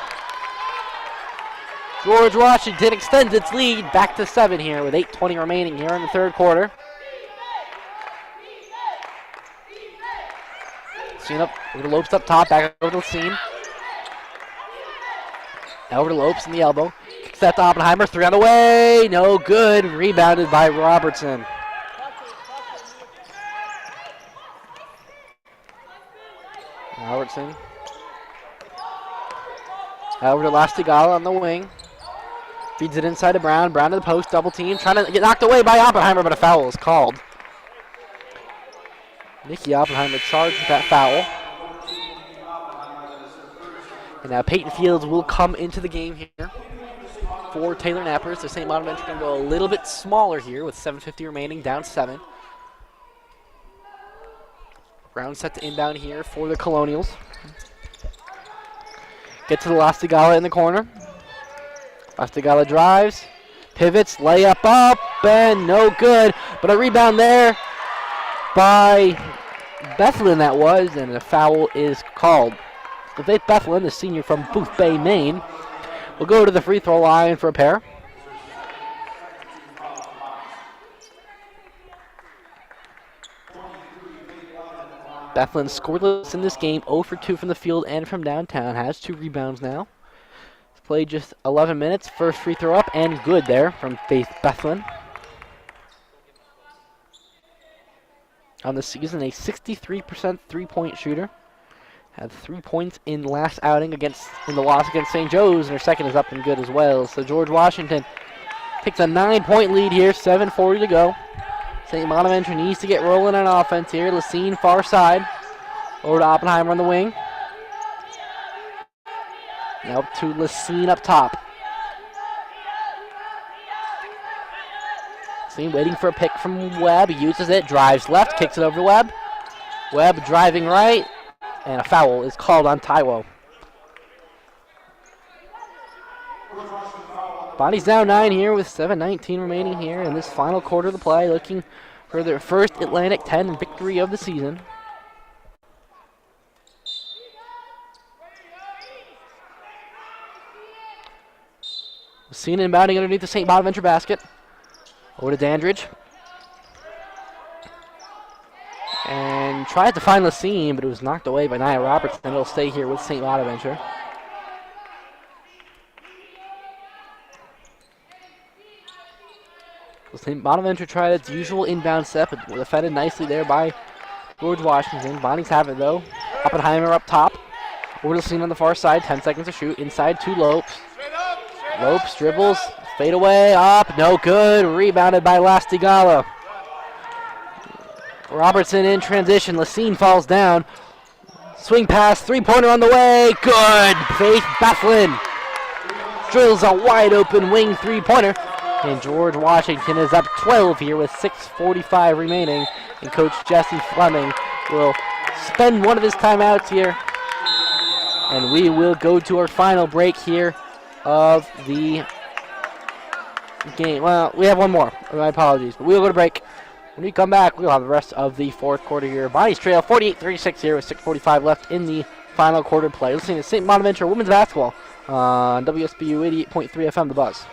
George Washington extends its lead back to 7 here with 8:20 remaining here in the third quarter. Lassine up, over to Lopes up top, back over to Lassine. Now over to Lopes in the elbow. Kicks that to Oppenheimer, 3 on the way, no good. Rebounded by Robertson. Robertson. Over to Lastigala on the wing. Feeds it inside to Brown. Brown to the post, double team. Trying to get knocked away by Oppenheimer, but a foul is called. Nicky Oppenheimer charged with that foul. And now Peyton Fields will come into the game here for Taylor Nappers. The St. Bonaventure going to go a little bit smaller here with 7:50 remaining, down 7. Brown set to inbound here for the Colonials. Get to the Lastigala in the corner. Lastigala drives, pivots, layup up, and no good. But a rebound there by Bethlehem that was, and a foul is called. Faith Bethlehem, the senior from Booth Bay, Maine, will go to the free throw line for a pair. Bethlehem scoreless in this game, 0 for 2 from the field and from downtown. Has 2 rebounds now. He's played just 11 minutes. First free throw up and good there from Faith Bethlehem. On the season, a 63% three-point shooter. Had 3 points in last outing in the loss against St. Joe's, and her second is up and good as well. So George Washington takes a 9-point lead here, 7:40 to go. St. Bonaventure needs to get rolling on offense here. Lassine far side. Over to Oppenheimer on the wing. Now to Lassine up top. Lassine waiting for a pick from Webb. He uses it, drives left, kicks it over to Webb. Webb driving right, and a foul is called on Taiwo. Bonnie's down 9 here with 7:19 remaining here in this final quarter of the play, looking for their first Atlantic 10 victory of the season. Seen inbounding underneath the St. Bonaventure basket. Over to Dandridge. And tried to find Lassine, but it was knocked away by Nia Robertson. It'll stay here with St. Bonaventure. St. Bonaventure tried its usual inbound step, but defended nicely there by George Washington. Bonnies have it though. Oppenheimer up top. Over to Lassine on the far side. 10 seconds to shoot. Inside to Lopes. Lopes dribbles. Fade away. Up. No good. Rebounded by Lastigala. Robertson in transition. Lassine falls down. Swing pass. Three-pointer on the way. Good. Faith Bethlehem drills a wide open wing three-pointer. And George Washington is up 12 here with 6:45 remaining. And Coach Jesse Fleming will spend one of his timeouts here. And we will go to our final break here of the game. Well, we have one more. My apologies. But we'll go to break. When we come back, we'll have the rest of the fourth quarter here. Bonnies trail 48-36 here with 6:45 left in the final quarter play. Listening to St. Bonaventure women's basketball on WSBU 88.3 FM, The Buzz.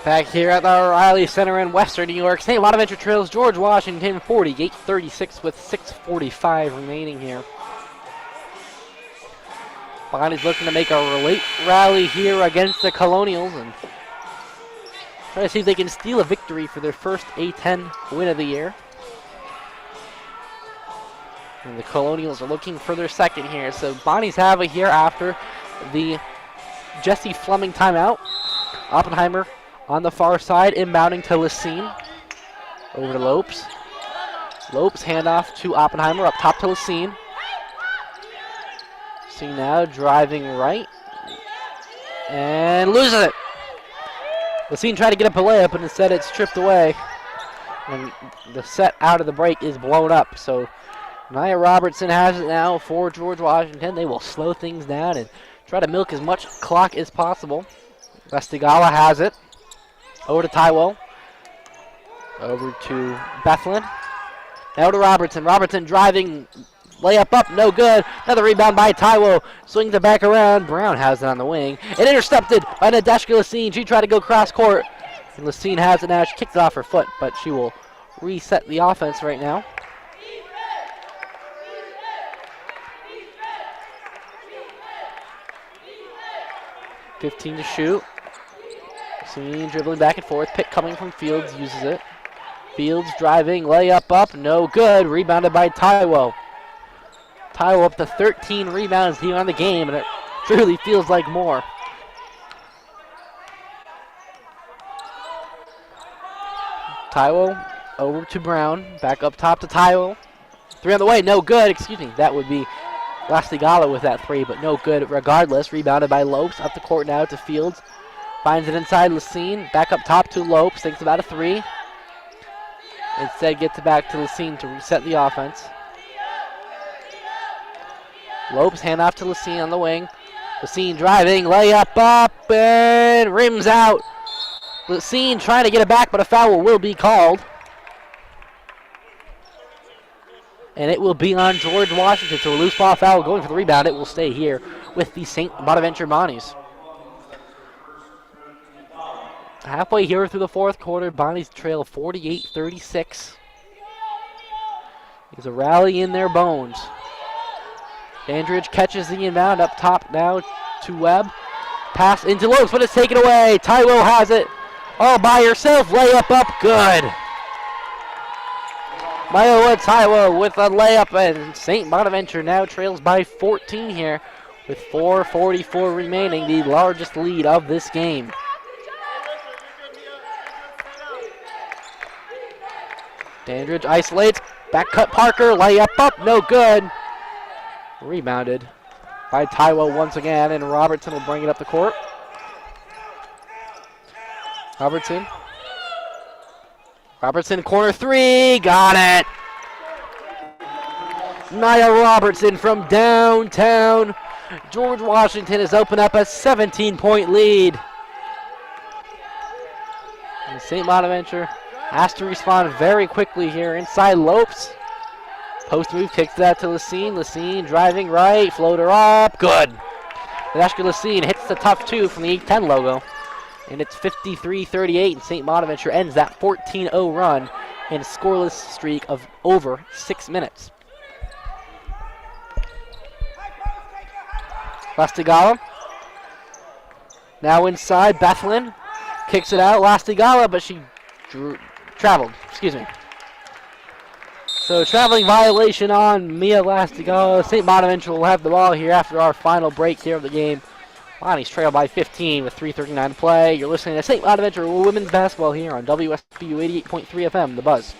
Back here at the O'Reilly Center in Western New York, St. Bonaventure trails George Washington 48-36 with 6:45 remaining here. Bonnie's looking to make a late rally here against the Colonials and try to see if they can steal a victory for their first A10 win of the year. And the Colonials are looking for their second here. So Bonnie's have it here after the Jesse Fleming timeout. Oppenheimer on the far side, inbounding to Lacine. Over to Lopes. Lopes handoff to Oppenheimer, up top to Lacine. Lacine now driving right. And loses it. Lacine tried to get up a layup, but instead it's stripped away. And the set out of the break is blown up. So Nia Robertson has it now for George Washington. They will slow things down and try to milk as much clock as possible. Vestigala has it. Over to Tywell. Over to Bethlin. Now to Robertson. Robertson driving. Layup up. No good. Another rebound by Tywell. Swings it back around. Brown has it on the wing. And intercepted by Nadeshka Lacine. She tried to go cross court. And Lacine has it now. She kicked it off her foot, but she will reset the offense right now. .15 to shoot. Lacine dribbling back and forth. Pick coming from Fields, uses it. Fields driving, layup up, no good. Rebounded by Tywell. Tywell up to 13 rebounds here on the game, and it truly feels like more. Tywell over to Brown. Back up top to Tywell. Three on the way, no good. Excuse me, that would be Lastigala with that three, but no good regardless. Rebounded by Lopes. Up the court now to Fields. Finds it inside Lacine. Back up top to Lopes. Thinks about a three. Instead gets it back to Lacine to reset the offense. Lopes handoff to Lacine on the wing. Lacine driving. Layup up and rims out. Lacine trying to get it back, but a foul will be called. And it will be on George Washington. So a loose ball foul going for the rebound. It will stay here with the St. Bonaventure Bonnies. Halfway here through the fourth quarter, Bonnies trail 48-36. There's a rally in their bones. Dandridge catches the inbound up top now to Webb. Pass into Lopes, but it's taken away. Tywell has it all by herself. Layup up, good. Myowa Tywell with a layup, and St. Bonaventure now trails by 14 here with 4:44 remaining, the largest lead of this game. Dandridge isolates, back cut Parker, layup up, no good. Rebounded by Tywell once again, and Robertson will bring it up the court. Robertson, corner three, got it. Nia Robertson from downtown. George Washington has opened up a 17-point lead. And St. Bonaventure has to respond very quickly here. Inside Lopes. Post move, kicks that to Lacine. Lacine driving right, floater up, good. Nadeshka Lacine hits the tough two from the 810 logo. And it's 53-38, and St. Bonaventure ends that 14-0 run in a scoreless streak of over 6 minutes. Lastigala. Now inside, Bethlin kicks it out. Lastigala, but she traveled, excuse me. So traveling violation on Mia Lastigala. St. Bonaventure will have the ball here after our final break here of the game. Bonnies trail by 15 with 3:39 to play. You're listening to St. Bonaventure women's basketball here on WSBU 88.3 FM, The Buzz.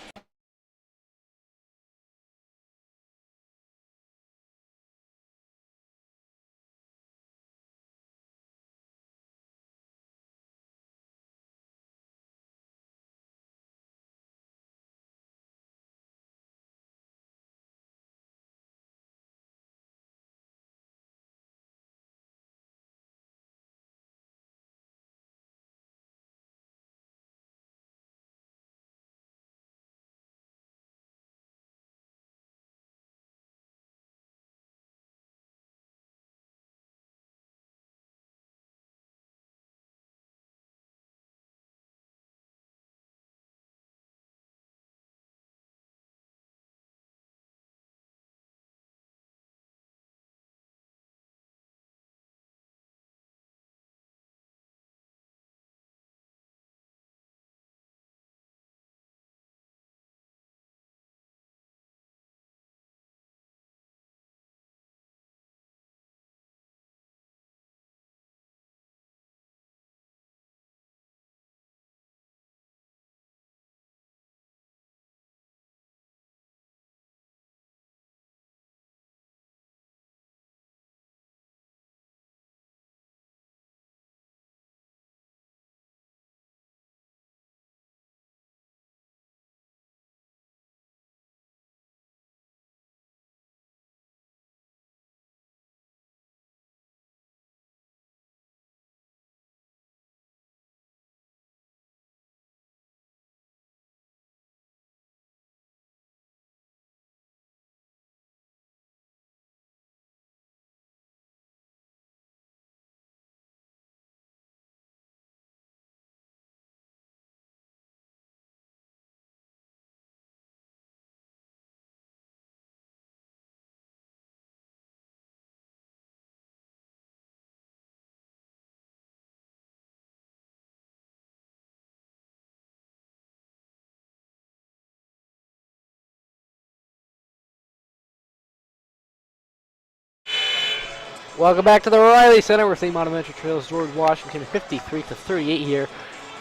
Welcome back to the Riley Center where St. Bonaventure trails George Washington 53-38 here.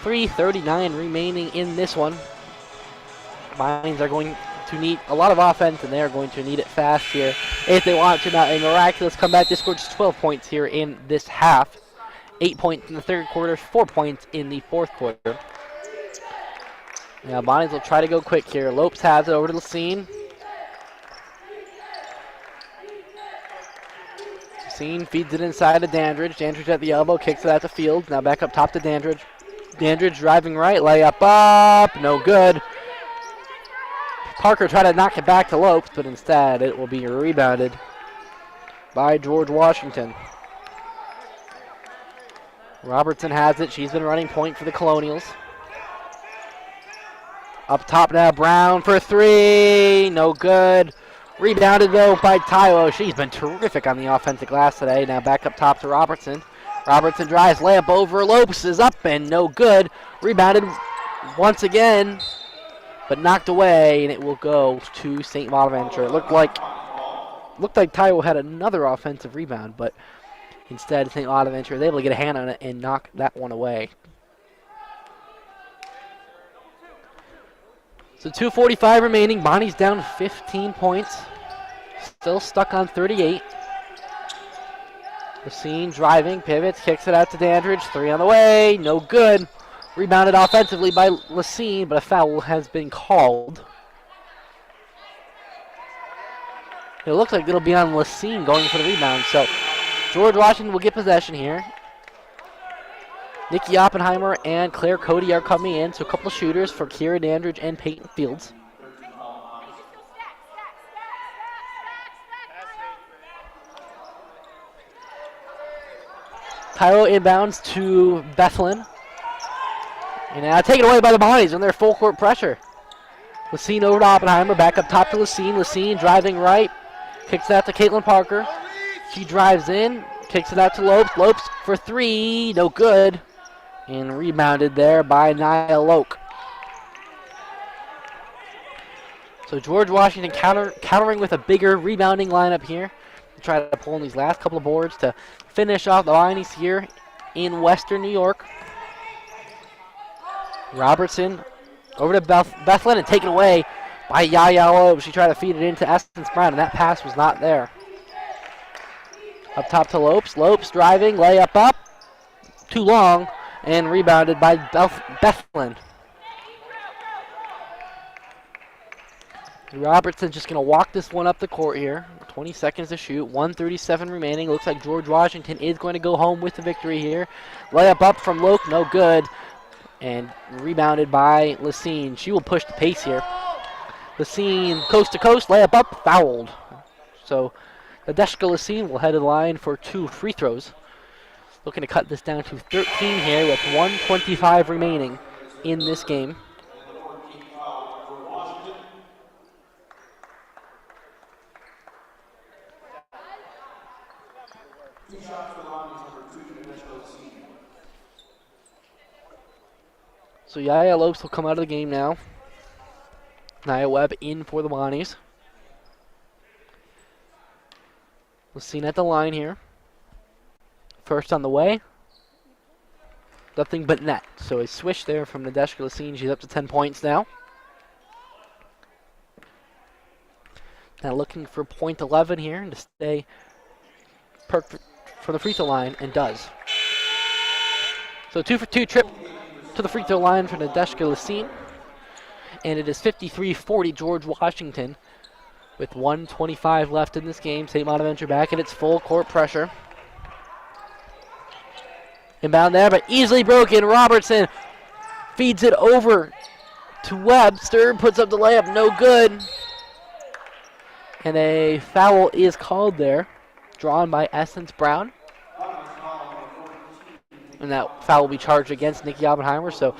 3:39 remaining in this one. Mines are going to need a lot of offense, and they are going to need it fast here if they want to mount a miraculous comeback. They scored just 12 points here in this half. 8 points in the third quarter, 4 points in the fourth quarter. Now Bonnies will try to go quick here. Lopes has it over to Lacine. Lacine feeds it inside to Dandridge. Dandridge at the elbow, kicks it out to Fields. Now back up top to Dandridge. Dandridge driving right, layup up, no good. Parker tried to knock it back to Lopes, but instead it will be rebounded by George Washington. Robertson has it. She's been running point for the Colonials. Up top now, Brown for three. No good. Rebounded, though, by Taiwo. She's been terrific on the offensive glass today. Now back up top to Robertson. Robertson drives, layup over. Lopes is up and no good. Rebounded once again, but knocked away, and it will go to St. Bonaventure. It looked like Taiwo had another offensive rebound, but instead St. Bonaventure was able to get a hand on it and knock that one away. So 2:45 remaining. Bonnie's down 15 points. Still stuck on 38. Racine driving, pivots, kicks it out to Dandridge. Three on the way, no good. Rebounded offensively by Lacine, but a foul has been called. It looks like it'll be on Lacine going for the rebound. So George Washington will get possession here. Nikki Oppenheimer and Claire Cody are coming in. So a couple of shooters for Kira Dandridge and Peyton Fields. Tyro inbounds to Bethlehem. And now taken away by the Bonnies on their full court pressure. Lacine over to Oppenheimer. Back up top to Lacine. Lacine driving right. Kicks it out to Caitlin Parker. She drives in. Kicks it out to Lopes. Lopes for three. No good. And rebounded there by Nia Loke. So George Washington countering with a bigger rebounding lineup here. Try to pull in these last couple of boards to finish off the Bonnies here in Western New York. Robertson over to Bethlehem and taken away by Yaya Loeb. She tried to feed it into Essence Brown, and that pass was not there. Up top to Lopes. Lopes driving, layup up. Too long, and rebounded by Bethlehem. Robertson's just going to walk this one up the court here. 20 seconds to shoot. 1:37 remaining. Looks like George Washington is going to go home with the victory here. Layup up from Loke. No good. And rebounded by Lacine. She will push the pace here. Lacine coast to coast. Layup up. Fouled. So Nadeshka Lacine will head to the line for 2 free throws. Looking to cut this down to 13 here with 1:25 remaining in this game. So Yaya Lopes will come out of the game now. Nia Webb in for the Bonnies. Lacine at the line here. First on the way. Nothing but net. So a swish there from Nadeshka Lacine. She's up to 10 points now. Now looking for point 11 here and to stay perfect for the free throw line, and does. So 2 for 2 trip to the free throw line for Nadeshka Lacine. And it is 53-40 George Washington with 1:25 left in this game. St. Bonaventure back at its full court pressure. Inbound there, but easily broken. Robertson feeds it over to Webster. Puts up the layup, no good. And a foul is called there, drawn by Essence Brown. And that foul will be charged against Nikki Oppenheimer. So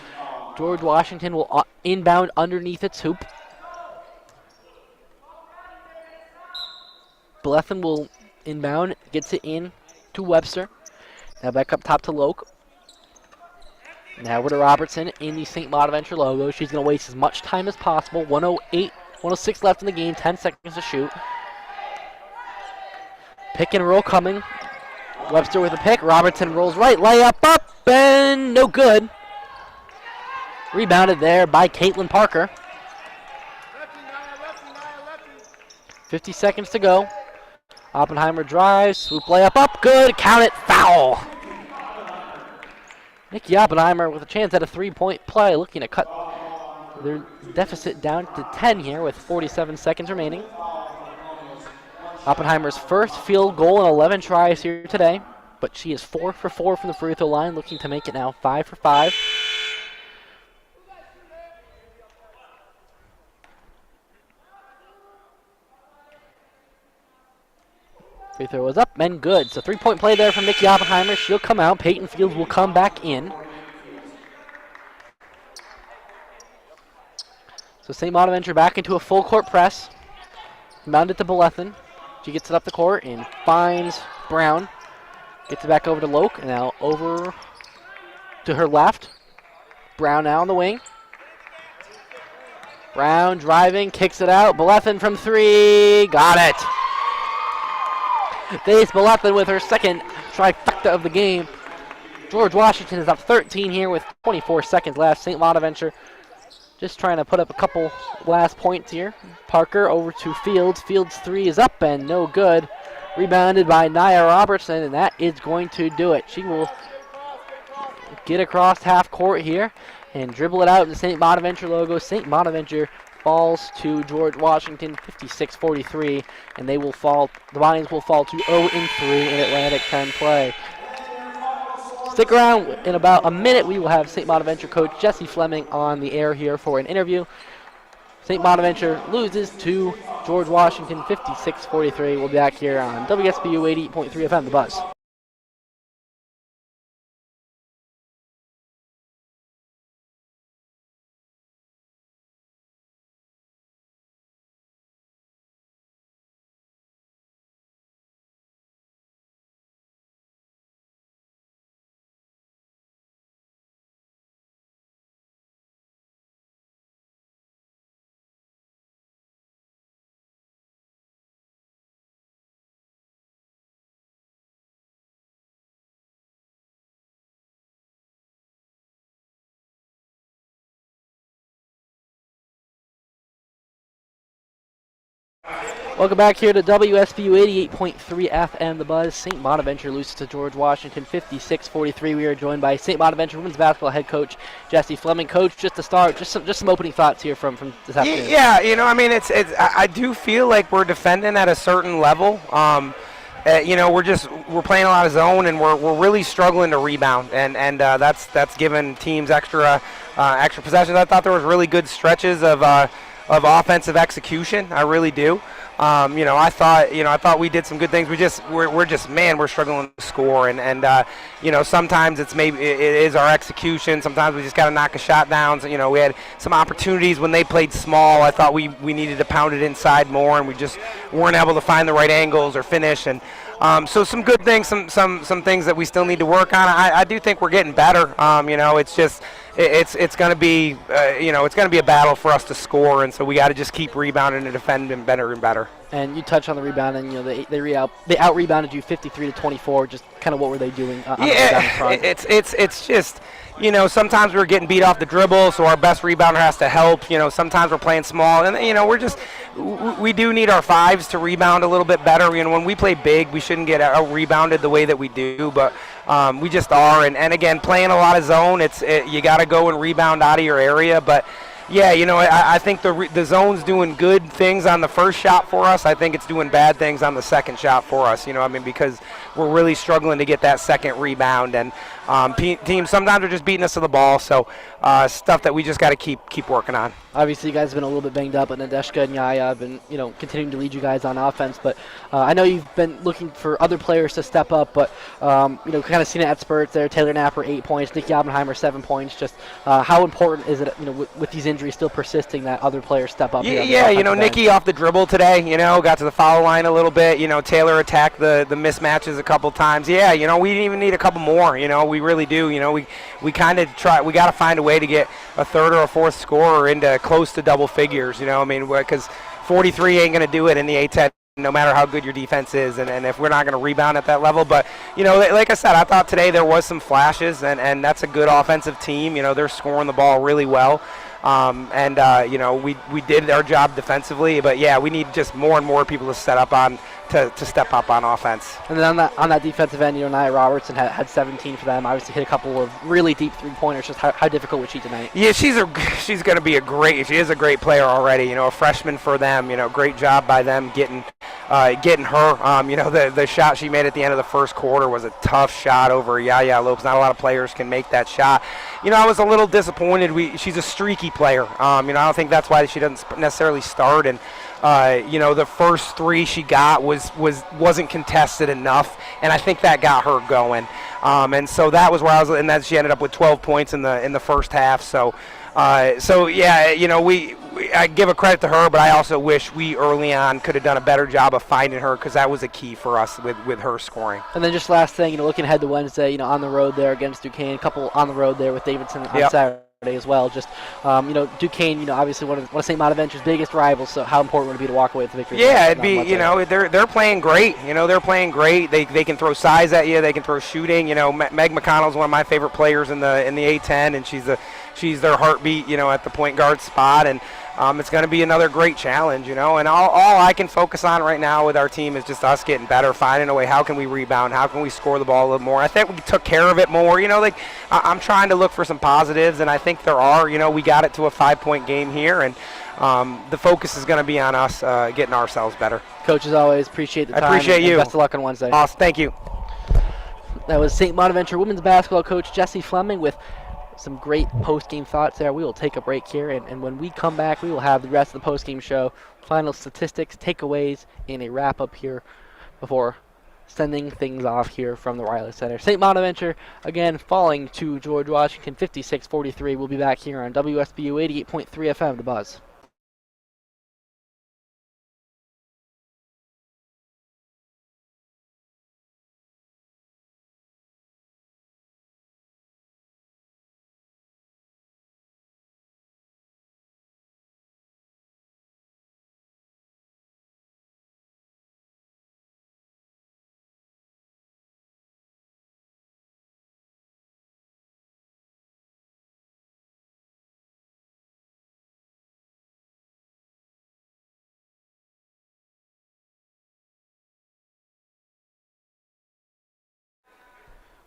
George Washington will inbound underneath its hoop. Blethen will inbound, gets it in to Webster. Now back up top to Loke. Now over to Robertson in the St. Bonaventure logo. She's going to waste as much time as possible. 106 left in the game, 10 seconds to shoot. Pick and roll coming. Webster with a pick. Robertson rolls right. Layup up and no good. Rebounded there by Caitlin Parker. 50 seconds to go. Oppenheimer drives. Swoop layup up. Good. Count it. Foul. Nikki Oppenheimer with a chance at a three-point play. Looking to cut their deficit down to 10 here with 47 seconds remaining. Oppenheimer's first field goal in 11 tries here today, but she is 4 for 4 from the free throw line, looking to make it now 5 for 5. Free throw is up and good. So 3-point play there from Nikki Oppenheimer. She'll come out. Peyton Fields will come back in. So St. Bonaventure back into a full court press. Mounted to Bolethin. She gets it up the court and finds Brown. Gets it back over to Loke, and now over to her left. Brown now on the wing. Brown driving, kicks it out. Bolethin from 3. Got it. Faith Bolethin with her second trifecta of the game. George Washington is up 13 here with 24 seconds left. St. Bonaventure just trying to put up a couple last points here. Parker over to Fields. Fields' 3 is up and no good. Rebounded by Nia Robertson, and that is going to do it. She will get across half court here and dribble it out in the St. Bonaventure logo. St. Bonaventure falls to George Washington 56-43, and they will fall. The Bonnies will fall to 0-3 in Atlantic 10 play. Stick around. In about a minute, we will have St. Bonaventure coach Jesse Fleming on the air here for an interview. St. Bonaventure loses to George Washington 56-43. We'll be back here on WSBU 88.3 FM, The Buzz. Welcome back here to WSBU 88.3 FM, The Buzz. St. Bonaventure loses to George Washington 56-43. We are joined by St. Bonaventure women's basketball head coach Jesse Fleming. Coach, just to start, just some opening thoughts here from this afternoon. Yeah, I do feel like we're defending at a certain level. We're playing a lot of zone, and we're really struggling to rebound, and that's given teams extra possessions. I thought there was really good stretches of offensive execution. I really do. I thought we did some good things. We're struggling to score, and sometimes it is our execution. Sometimes we just got to knock a shot down. So, we had some opportunities when they played small. I thought we needed to pound it inside more, and we just weren't able to find the right angles or finish. And so some good things, some things that we still need to work on. I do think we're getting better. It's just. It's going to be it's going to be a battle for us to score, and so we got to just keep rebounding and defending better and better. And you touched on the rebounding. They out rebounded you 53-24. Just kind of what were they doing? On the rebounding front? It's just sometimes we're getting beat off the dribble, so our best rebounder has to help. Sometimes we're playing small, and we do need our fives to rebound a little bit better. When we play big, we shouldn't get out rebounded the way that we do, but we just are. And again, playing a lot of zone, you got to go and rebound out of your area, but. Yeah, I think the zone's doing good things on the first shot for us. I think it's doing bad things on the second shot for us, because we're really struggling to get that second rebound. And teams sometimes are just beating us to the ball, so stuff that we just got to keep working on. Obviously, you guys have been a little bit banged up, but Nadeshka and Yaya have been, continuing to lead you guys on offense. But I know you've been looking for other players to step up, but, kind of seen it at spurts there. Taylor Napper, 8 points. Nikki Oppenheimer, 7 points. Just how important is it, with these injuries still persisting, that other players step up? Yeah, Nikki off the dribble today, got to the foul line a little bit. Taylor attacked the mismatches a couple times. Yeah, we even need a couple more. We really do. We kind of try. We got to find a way to get a third or a fourth scorer into close to double figures. Because 43 ain't going to do it in the A10 no matter how good your defense is, and if we're not going to rebound at that level. But, like I said, I thought today there was some flashes, and that's a good offensive team. They're scoring the ball really well. We did our job defensively, but yeah, we need just more and more people to step up on offense. And then on that defensive end, Nia Robertson had 17 for them. Obviously hit a couple of really deep three-pointers. Just how difficult was she tonight? Yeah, she's going to be she is a great player already. A freshman for them. Great job by them getting her. The shot she made at the end of the first quarter was a tough shot over Yaya Lopes. Not a lot of players can make that shot. I was a little disappointed. She's a streaky player. I don't think that's why she doesn't necessarily start. And the first three she got wasn't contested enough, and I think that got her going. And so that was where I was, and then she ended up with 12 points in the first half. So yeah, I give a credit to her, but I also wish we early on could have done a better job of finding her, because that was a key for us with her scoring. And then just last thing, looking ahead to Wednesday, on the road there against Duquesne, a couple on the road there with Davidson on Saturday as well. Just Duquesne, obviously one of St. Bonaventure's biggest rivals. So how important would it be to walk away with the victory? Yeah, it'd be. They're playing great. They're playing great. They can throw size at you. They can throw shooting. Meg McConnell's one of my favorite players in the A10, and she's their heartbeat. At the point guard spot, and it's going to be another great challenge. And all I can focus on right now with our team is just us getting better, finding a way. How can we rebound? How can we score the ball a little more? I think we took care of it more. I'm trying to look for some positives, and I think there are. We got it to a 5-point game here, and the focus is going to be on us getting ourselves better. Coach, as always, appreciate the time. I appreciate you. Best of luck on Wednesday. Awesome. Thank you. That was St. Bonaventure women's basketball coach Jesse Fleming with some great post-game thoughts there. We will take a break here, and when we come back, we will have the rest of the post-game show, final statistics, takeaways, and a wrap-up here before sending things off here from the Riley Center. St. Bonaventure, again, falling to George Washington, 56-43. We'll be back here on WSBU 88.3 FM, The Buzz.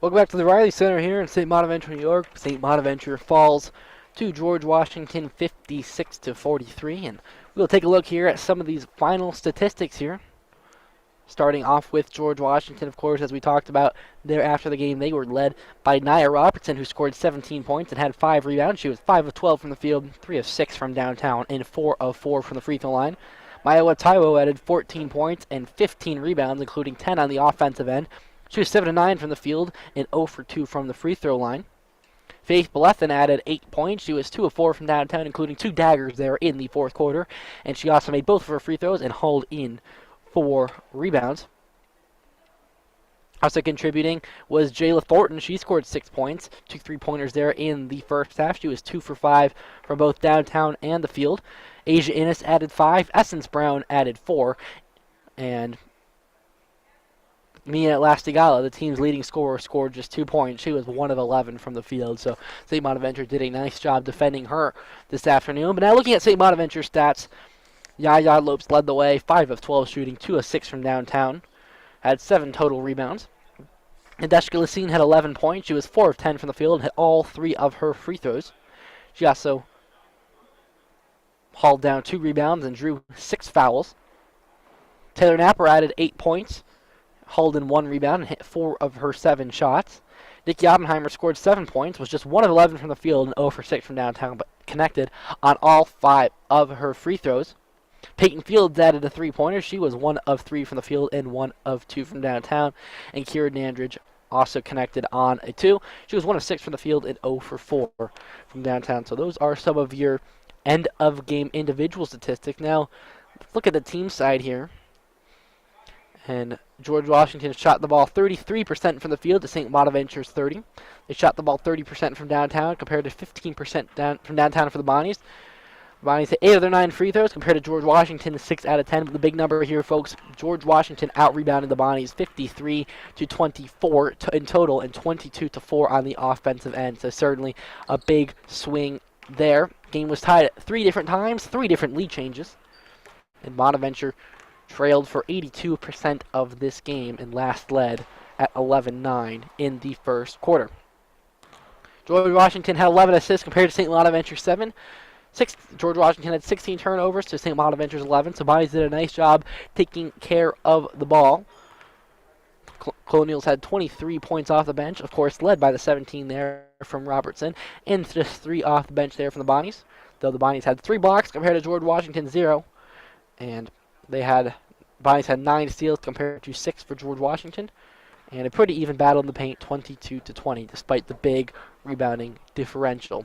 Welcome back to the Riley Center here in St. Bonaventure, New York. St. Bonaventure falls to George Washington 56-43, and we'll take a look here at some of these final statistics here. Starting off with George Washington, of course, as we talked about there after the game, they were led by Nia Robertson, who scored 17 points and had 5 rebounds. She was 5 of 12 from the field, 3 of 6 from downtown, and 4 of 4 from the free throw line. Maiwa Taiwo added 14 points and 15 rebounds, including 10 on the offensive end. She was 7 of 9 from the field and 0 for 2 from the free throw line. Faith Belethin added 8 points. She was 2 of 4 from downtown, including 2 daggers there in the fourth quarter. And she also made both of her free throws and hauled in 4 rebounds. Also contributing was Jayla Thornton. She scored 6 points, 2 3-pointers there in the first half. She was 2 for 5 from both downtown and the field. Asia Innes added 5. Essence Brown added 4. And Mia Lastigala, the team's leading scorer, scored just 2 points. She was 1 of 11 from the field. So St. Bonaventure did a nice job defending her this afternoon. But now looking at St. Bonaventure's stats, Yaya Lopes led the way, 5 of 12 shooting, 2 of 6 from downtown. Had 7 total rebounds. Nadeshka Lassine had 11 points. She was 4 of 10 from the field and hit all 3 of her free throws. She also hauled down 2 rebounds and drew 6 fouls. Taylor Napper added 8 points, hauled in 1 rebound and hit 4 of her 7 shots. Nikki Oppenheimer scored 7 points, was just 1 of 11 from the field and 0 for 6 from downtown, but connected on all 5 of her free throws. Peyton Fields added a 3-pointer. She was 1 of 3 from the field and 1 of 2 from downtown. And Kira Dandridge also connected on a 2. She was 1 of 6 from the field and 0 for 4 from downtown. So those are some of your end-of-game individual statistics. Now, let's look at the team side here. And George Washington shot the ball 33% from the field to St. Bonaventure's 30. They shot the ball 30% from downtown compared to 15% from downtown for the Bonnies. Bonnie's hit 8 of their 9 free throws compared to George Washington's 6 out of 10. But the big number here, folks, George Washington out-rebounded the Bonnies 53 to 24 in total and 22 to 4 on the offensive end. So certainly a big swing there. Game was tied at 3 different times, 3 different lead changes. And Bonaventure trailed for 82% of this game and last led at 11-9 in the first quarter. George Washington had 11 assists compared to St. Bonaventure's 7. George Washington had 16 turnovers to St. Bonaventure's 11, so Bonnies did a nice job taking care of the ball. Colonials had 23 points off the bench, of course, led by the 17 there from Robertson, and just 3 off the bench there from the Bonnies, though the Bonnies had 3 blocks compared to George Washington's 0, and Bonnies had 9 steals compared to 6 for George Washington, and a pretty even battle in the paint, 22 to 20, despite the big rebounding differential.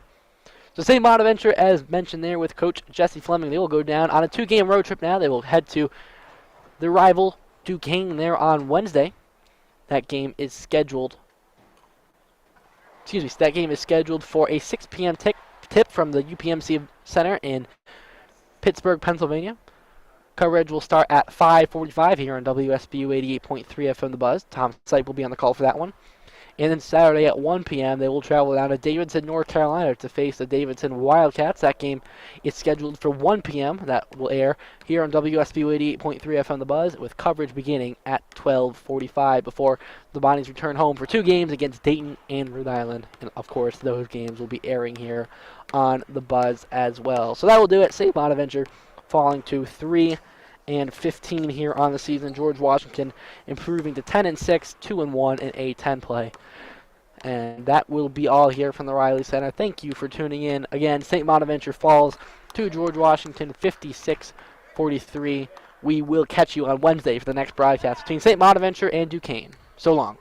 So St. Bonaventure, as mentioned there with Coach Jesse Fleming, they will go down on a 2-game road trip now. They will head to their rival Duquesne there on Wednesday. That game is scheduled for a 6 p.m. tip from the UPMC Center in Pittsburgh, Pennsylvania. Coverage will start at 5:45 here on WSBU 88.3 FM The Buzz. Tom Sipe will be on the call for that one. And then Saturday at 1 p.m., they will travel down to Davidson, North Carolina to face the Davidson Wildcats. That game is scheduled for 1 p.m. That will air here on WSBU 88.3 FM The Buzz, with coverage beginning at 12:45 before the Bonnies return home for 2 games against Dayton and Rhode Island. And, of course, those games will be airing here on The Buzz as well. So that will do it. St. Bonaventure falling to 3-15 here on the season. George Washington improving to 10-6, 2-1 in A10 play. And that will be all here from the Riley Center. Thank you for tuning in. Again, St. Bonaventure falls to George Washington 56-43. We will catch you on Wednesday for the next broadcast between St. Bonaventure and Duquesne. So long.